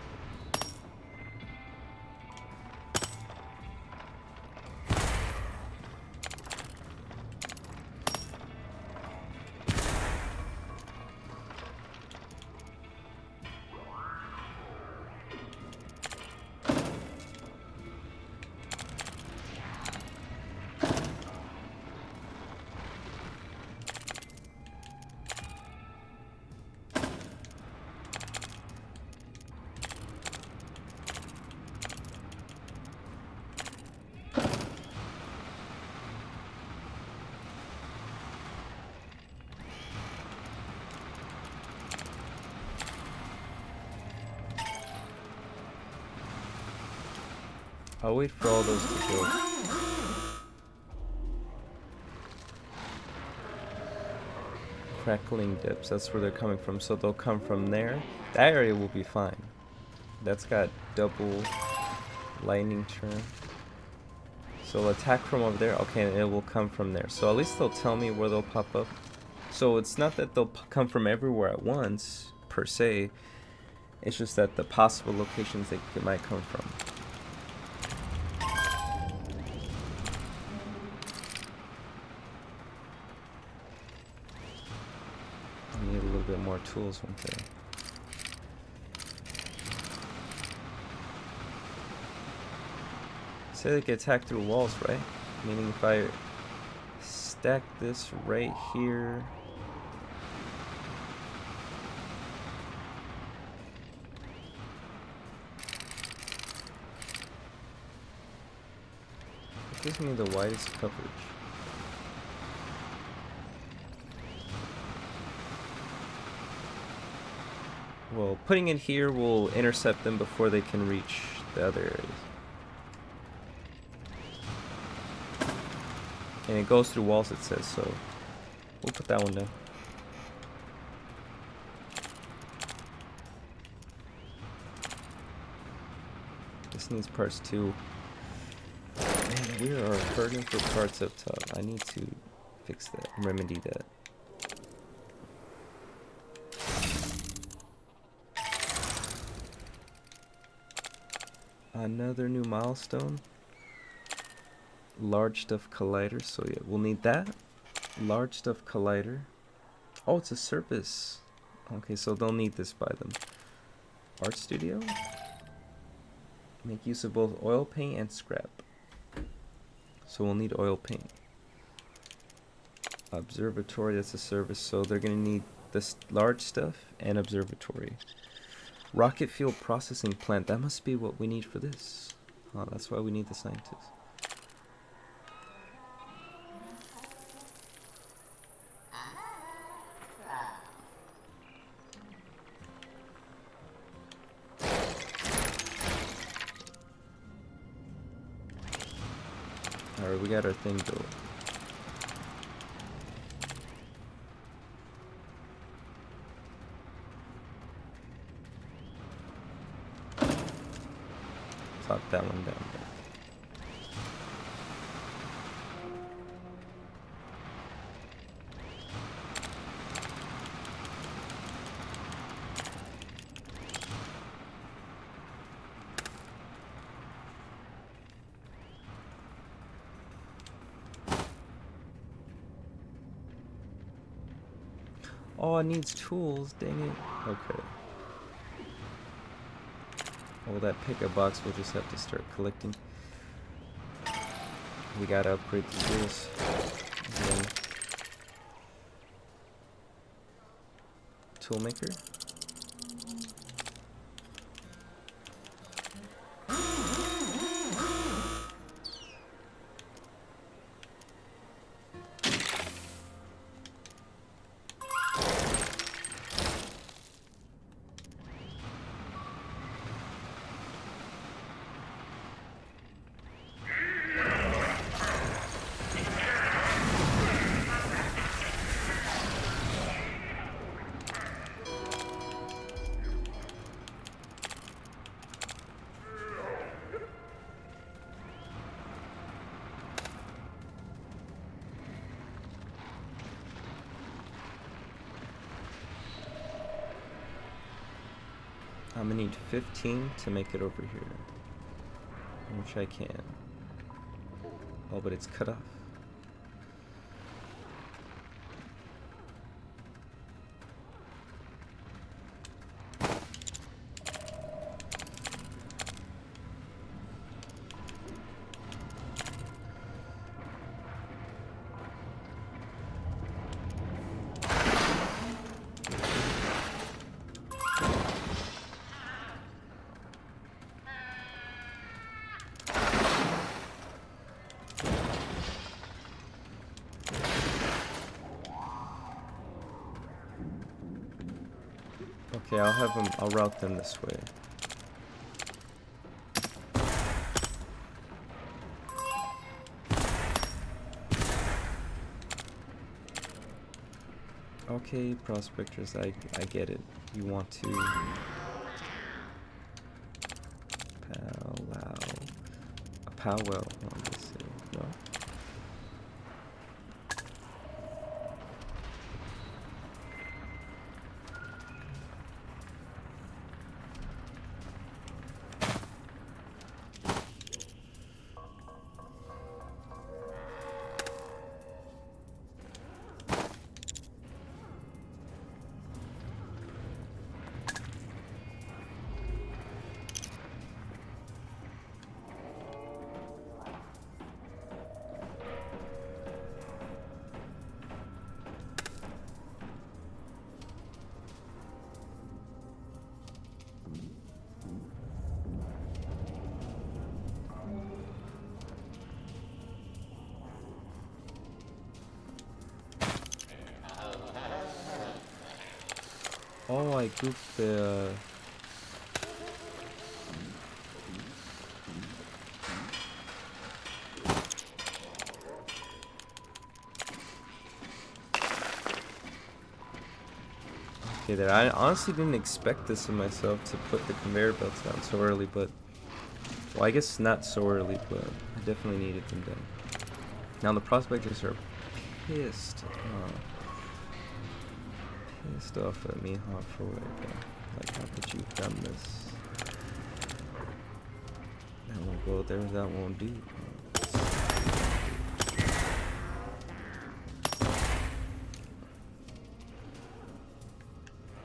I'll wait for all those to build. Crackling dips, that's where they're coming from, so they'll come from there. That area will be fine. That's got double lightning turn. So they'll attack from over there, okay, and it will come from there. So at least they'll tell me where they'll pop up. So it's not that they'll come from everywhere at once, per se. It's just that the possible locations they might come from. I need a little bit more tools, won't they? Say they get attacked through walls, right? Meaning if I stack this right here. It gives me the widest coverage. Well, putting it here will intercept them before they can reach the other areas. And it goes through walls, it says, so we'll put that one down. This needs parts too. Man, we are hurting for parts up top. I need to fix that, remedy that. Another new milestone. Large stuff collider, so yeah, we'll need that. Large stuff collider. Oh, it's a service. Okay, so they'll need this by them. Art studio. Make use of both oil paint and scrap. So we'll need oil paint. Observatory, that's a service, so they're gonna need this large stuff and observatory. Rocket fuel processing plant, that must be what we need for this. Oh, that's why we need the scientists. Alright, we got our thing built. Plop that one down there. Oh, it needs tools. Dang it. Okay. Oh, that pickup box we'll just have to start collecting. We gotta upgrade the tools. Again. Toolmaker. I'm gonna need 15 to make it over here, which I can. Oh, but it's cut off. Okay, I'll route them this way. Okay, prospectors, I get it. You want to powwow on this, no? Oh, I grouped the... Okay, there. I honestly didn't expect this of myself to put the conveyor belts down so early, but... Well, I guess not so early, but I definitely needed them done. Now the prospectors are pissed. Pissed off at me, huh, for like, how could you have done this? That won't go there, that won't do.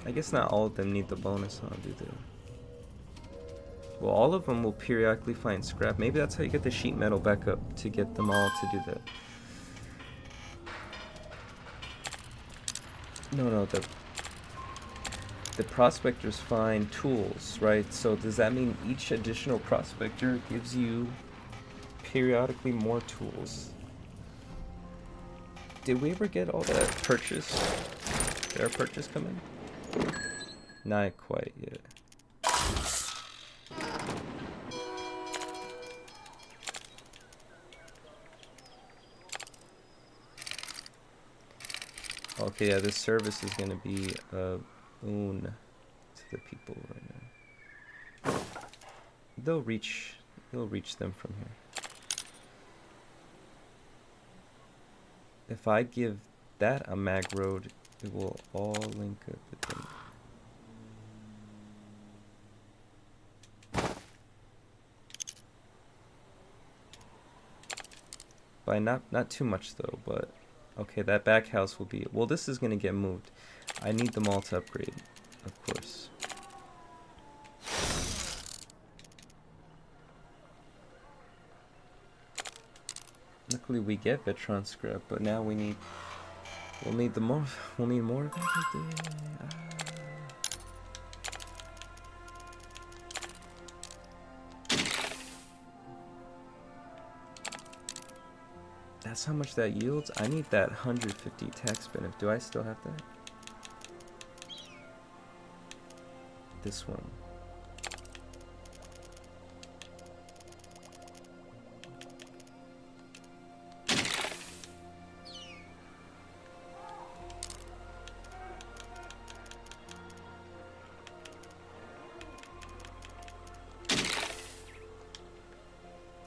I guess not all of them need the bonus, huh, do they? Well, all of them will periodically find scrap. Maybe that's how you get the sheet metal back up, to get them all to do that. No, the prospectors find tools, right? So does that mean each additional prospector gives you periodically more tools? Did we ever get all that purchase? Did our purchase come in? Not quite yet. Okay, yeah, this service is gonna be a boon to the people right now. They'll reach them from here. If I give that a mag road, it will all link up with them. By not too much though, but okay, that back house will be, well, this is gonna get moved. I need them all to upgrade, of course. Luckily we get Vetron scrap, but now we'll need the more. We'll need more of everything. That's how much that yields. I need that 150 tax benefit. Do I still have that? This one.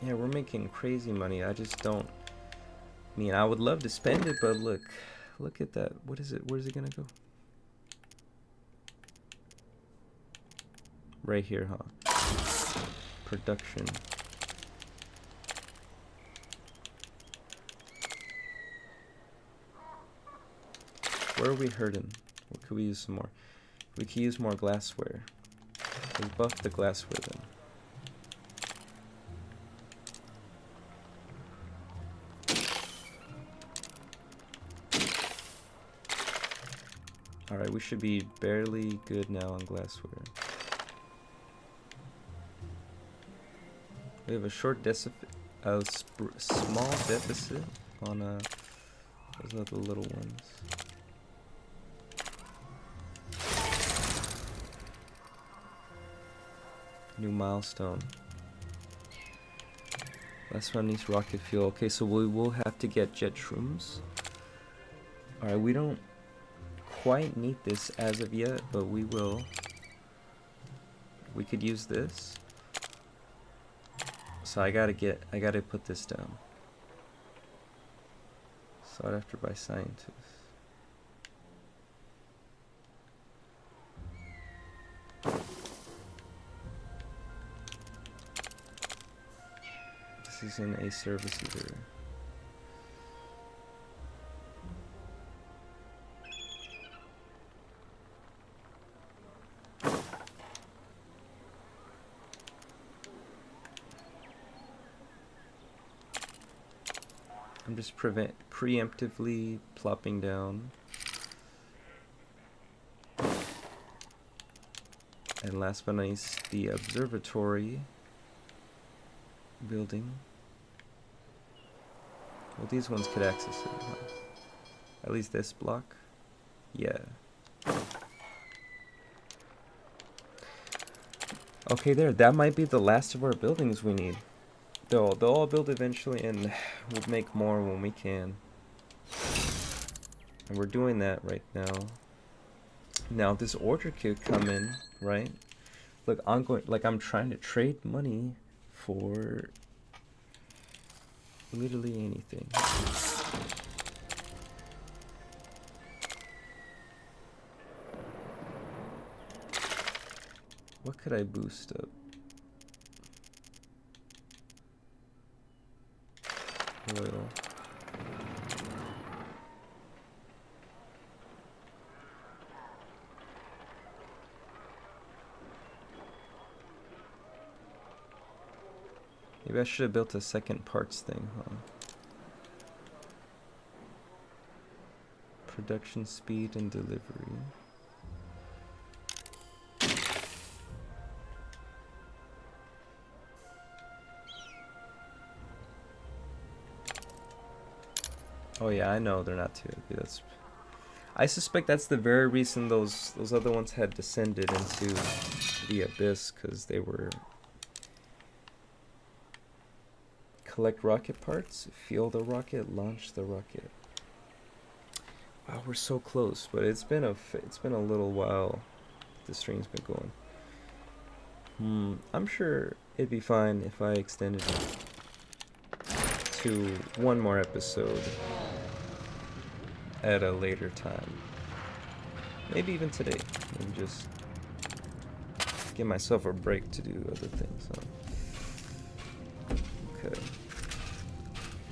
Yeah, we're making crazy money. I just don't. I mean, I would love to spend it, but look at that. What is it? Where's it gonna go? Right here, huh? Production. Where are we hurting? What could we use some more? We could use more glassware. Let's buff the glassware then. Alright, we should be barely good now on glassware. We have a small deficit on those are the little ones. New milestone. Last one needs rocket fuel. Okay, so we will have to get jet shrooms. Alright, we don't quite need this as of yet, but we will. We could use this. So I gotta put this down. Sought after by scientists. This isn't a service either. I'm just preemptively plopping down. And last but not least, the observatory building. Well, these ones could access it, huh? At least this block. Yeah. Okay, there. That might be the last of our buildings we need. They'll all build eventually, and we'll make more when we can. And we're doing that right now. Now this order could come in, right? Look, I'm trying to trade money for literally anything. What could I boost up? Oil. Maybe I should have built a second parts thing, huh? Production speed and delivery. Oh yeah, I know they're not too happy. I suspect that's the very reason those other ones had descended into the abyss, because they were collect rocket parts, fuel the rocket, launch the rocket. Wow, we're so close, but it's been a little while. The stream's been going. I'm sure it'd be fine if I extended it to one more episode at a later time. Maybe even today. Maybe just give myself a break to do other things. Okay.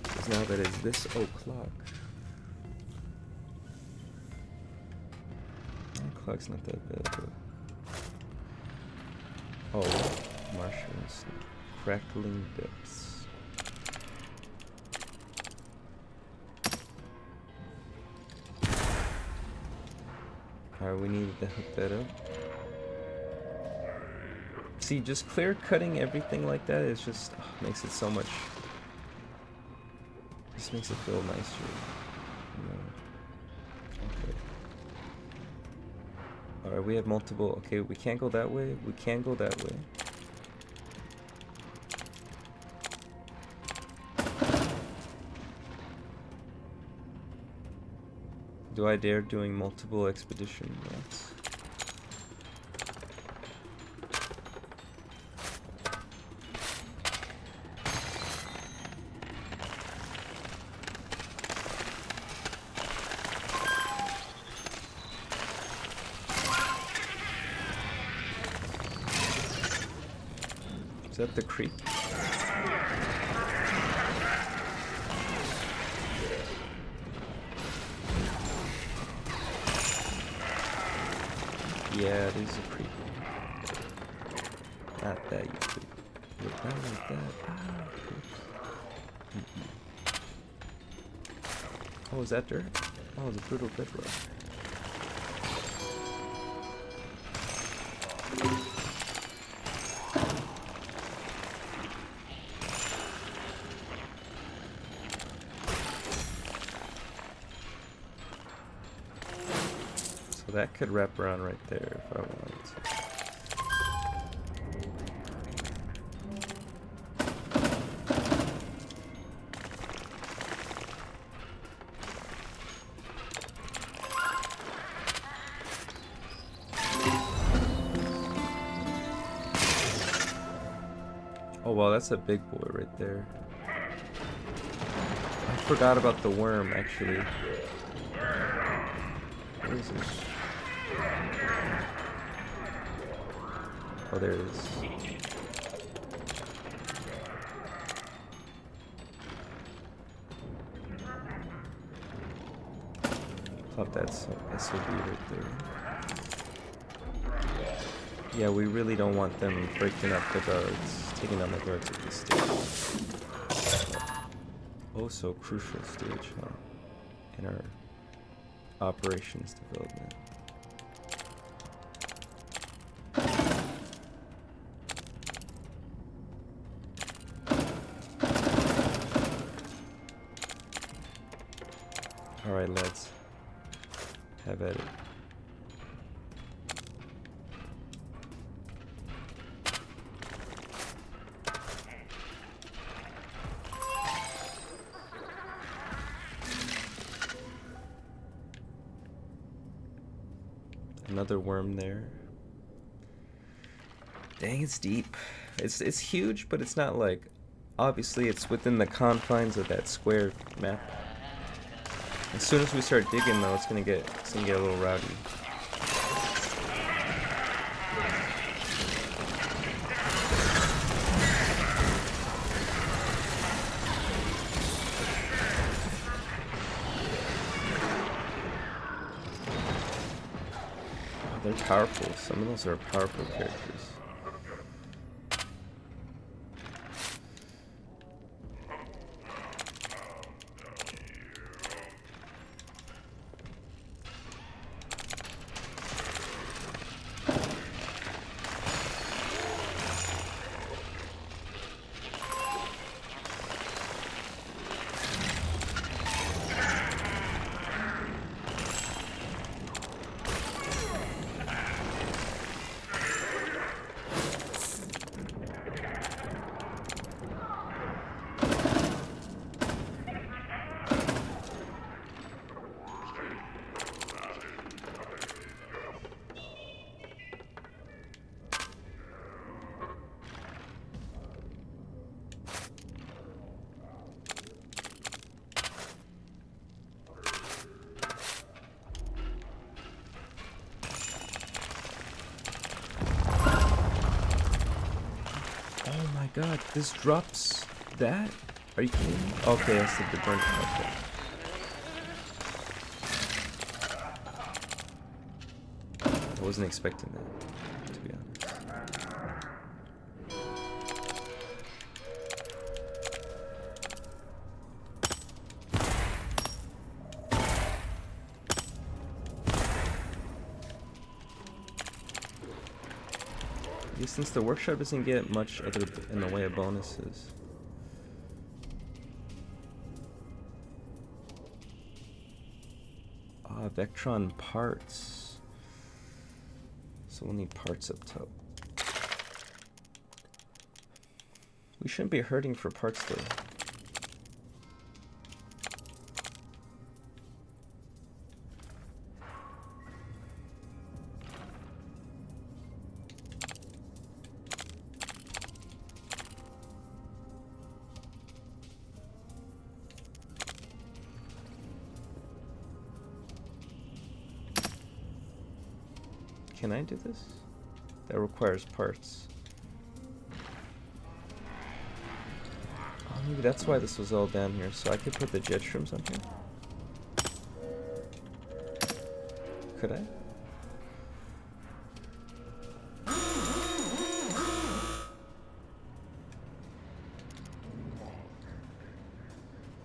Because now that it's this o'clock. clock's not that bad, but... Oh, Martians. Crackling depths. Alright, we needed to hook that up. See, just clear cutting everything like that is just makes it so much. Just makes it feel nicer. You know? Okay. Alright, we have multiple. Okay, we can't go that way. We can go that way. Do I dare doing multiple expedition routes? Is that the creek? Yeah, it is a creek. Not that, you creep. Look down like that. Ah, oh, is that dirt? Oh, it's a brutal bedrock. So that could wrap around right there if I wanted to. Oh wow, that's a big boy right there. I forgot about the worm actually. Where is this? Oh, there it is. Thought that's SOB right there. Yeah, we really don't want them breaking up the guards, taking down the guards at this stage. Oh, so crucial stage, huh? In our operations development. Alright, lads. Have at it. Another worm there. Dang, it's deep. It's huge, but it's not like, obviously it's within the confines of that square map. As soon as we start digging though, it's gonna get a little rowdy. They're powerful. Some of those are powerful characters. Oh my god, this drops that? Are you kidding me? Okay, that's the burnt. Okay. I wasn't expecting that, to be honest. I guess since the workshop doesn't get much other in the way of bonuses. Ah, Vectron parts. So we'll need parts up top. We shouldn't be hurting for parts though. Can I do this? That requires parts. Oh, maybe that's why this was all down here. So I could put the jet shrooms on here? Could I?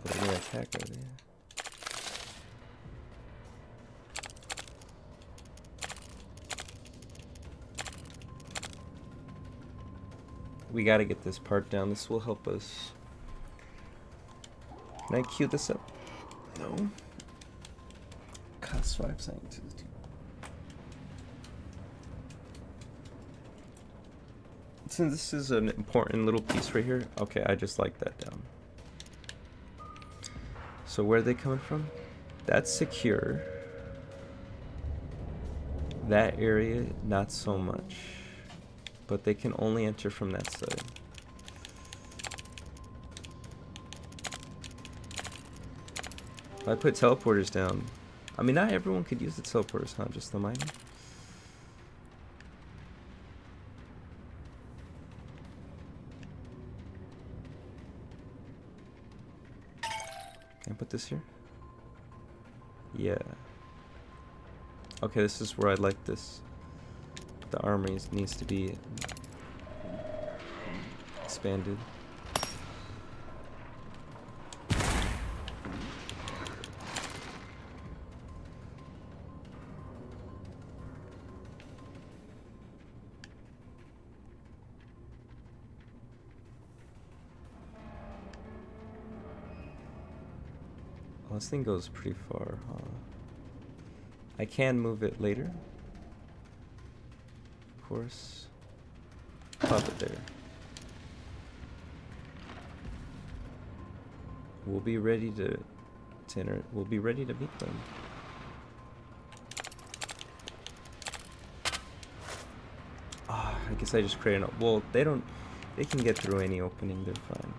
But I'm gonna attack over here. We gotta get this part down. This will help us. Can I queue this up? No. Cost 5 scientists. Since this is an important little piece right here, okay, I just like that down. So where are they coming from? That's secure. That area, not so much. But they can only enter from that side. If I put teleporters down, I mean, not everyone could use the teleporters, huh? Just the miner. Can I put this here? Yeah. Okay, this is where I'd like this. The armory needs to be expanded. Oh, this thing goes pretty far, huh? I can move it later. Of course. Pop it there. We'll be ready to enter. We'll be ready to meet them. Ah, I guess I just created. Well, they don't. They can get through any opening. They're fine.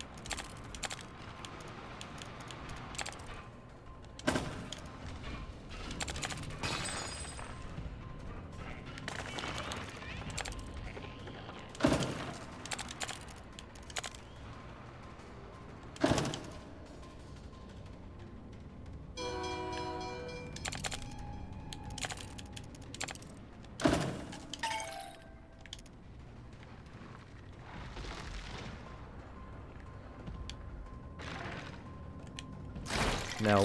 Now,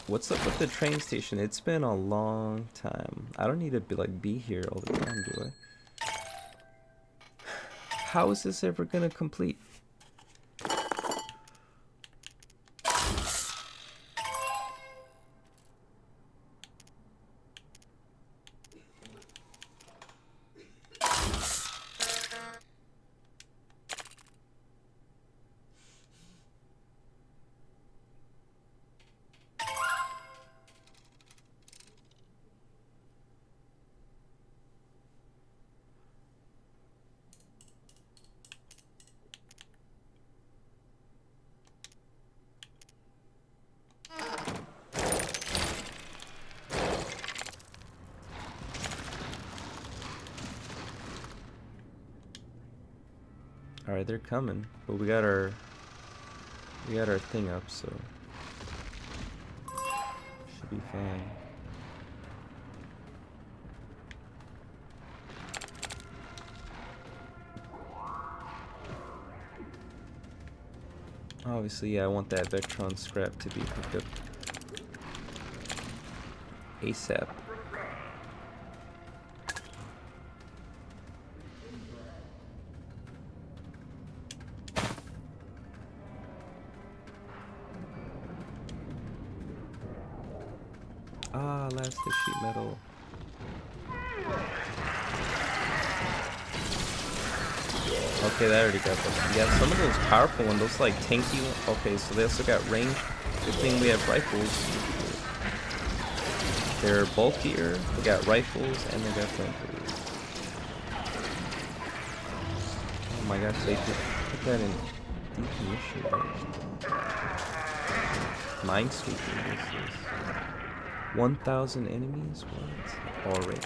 what's up with the train station? It's been a long time. I don't need to be here all the time, do I? How is this ever gonna complete? Alright, they're coming, but we got our thing up, so should be fine. Obviously, yeah, I want that Vectron scrap to be hooked up ASAP. Ah, last the sheet metal. Okay, that already got them. Yeah, some of those powerful ones, those like tanky ones. Okay, so they also got range. Good thing we have rifles. They're bulkier. They got rifles and they got flamethrowers. Oh my gosh, they could put that in decommission range. Minesweeper, this is 1,000 enemies? What? Already?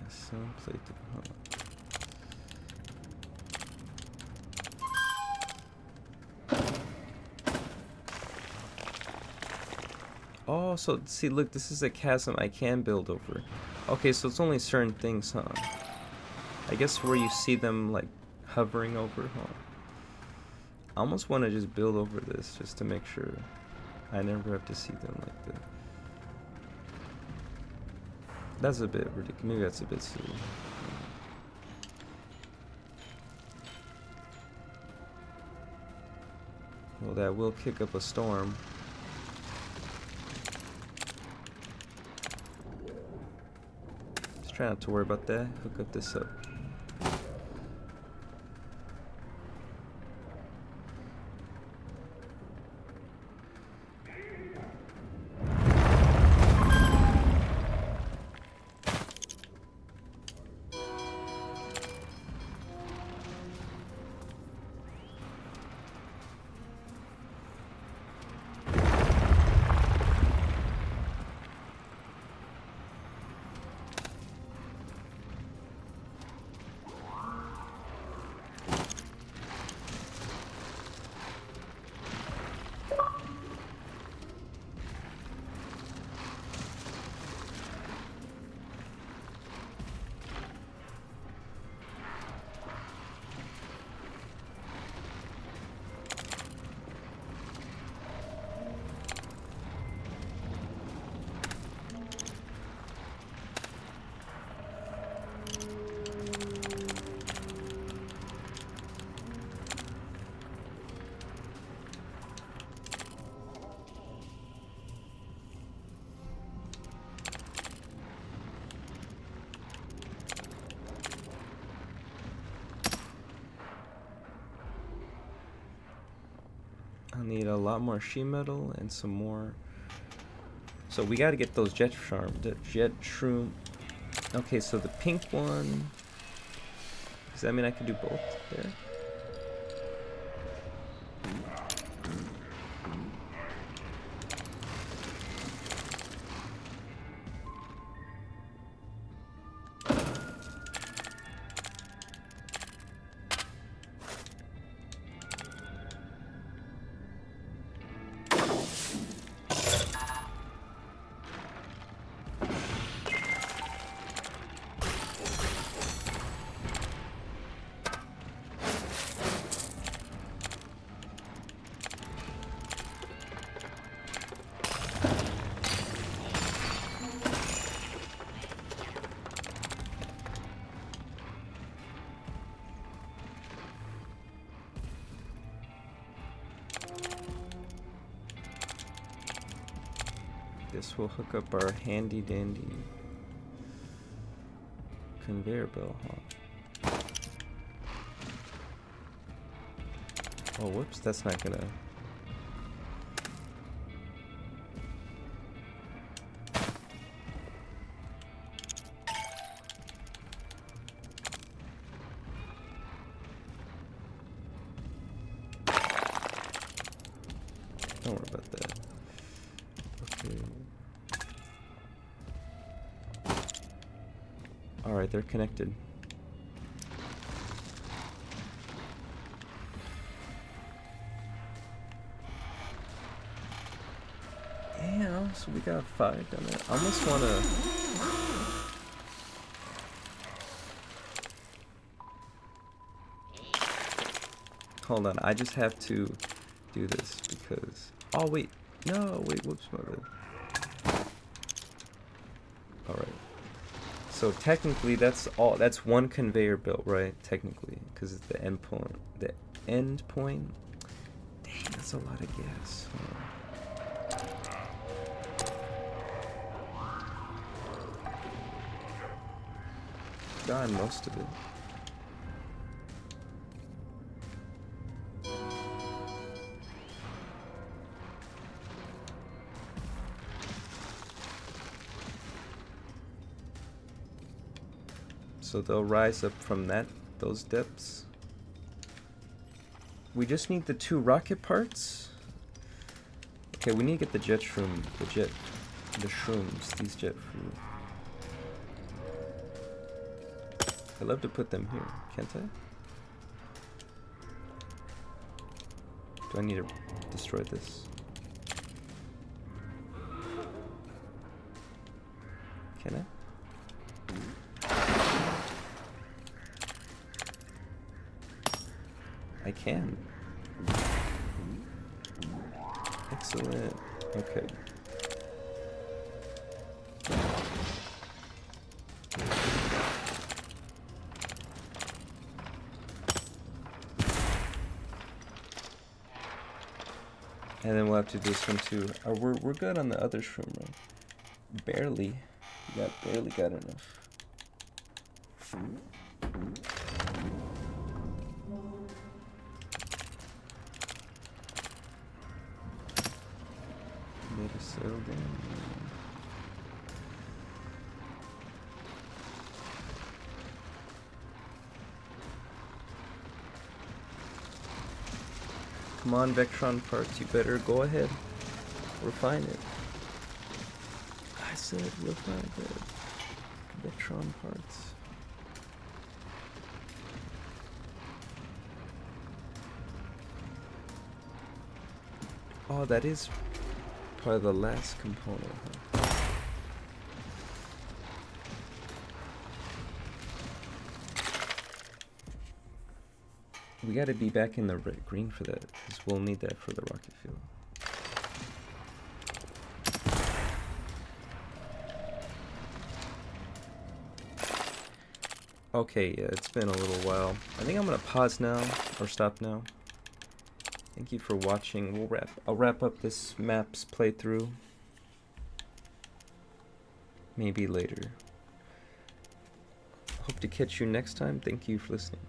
Some plate to Oh, so see, look, this is a chasm I can build over. Okay, so it's only certain things, huh? I guess where you see them like hovering over, huh? I almost want to just build over this just to make sure I never have to see them like that. That's a bit ridiculous. Maybe that's a bit silly. Well, that will kick up a storm. Just try not to worry about that. Hook up this up. I need a lot more sheet metal and some more. So we got to get those jet shroom. Okay, so the pink one. Does that mean I can do both there? This will hook up our handy dandy conveyor belt, huh? Oh, whoops, that's not gonna. Don't worry about that. Okay. Alright, they're connected. Yeah, so we got 5 down there. I almost wanna. Hold on, I just have to do this because. Oh wait, no, wait, whoops, my bad. All right. So technically, that's all. That's one conveyor belt, right? Technically, because it's the end point. The end point. Dang, that's a lot of gas. Got most of it. So they'll rise up from those depths. We just need the 2 rocket parts. Okay, we need to get the the shrooms, these jet fruit. I'd love to put them here, can't I? Do I need to destroy this? Can I? I can. Excellent. Okay. And then we'll have to do this one too. We're good on the other shroom, right? Barely. We barely got enough. Made a settle down. Come on, Vectron parts, you better go ahead. Refine it. I said refine it. Vectron parts. Oh, that is probably the last component, huh? We gotta be back in the green for that, because we'll need that for the rocket fuel. Okay, yeah, it's been a little while. I think I'm gonna pause now, or stop now. Thank you for watching. I'll wrap up this maps playthrough. Maybe later. Hope to catch you next time. Thank you for listening.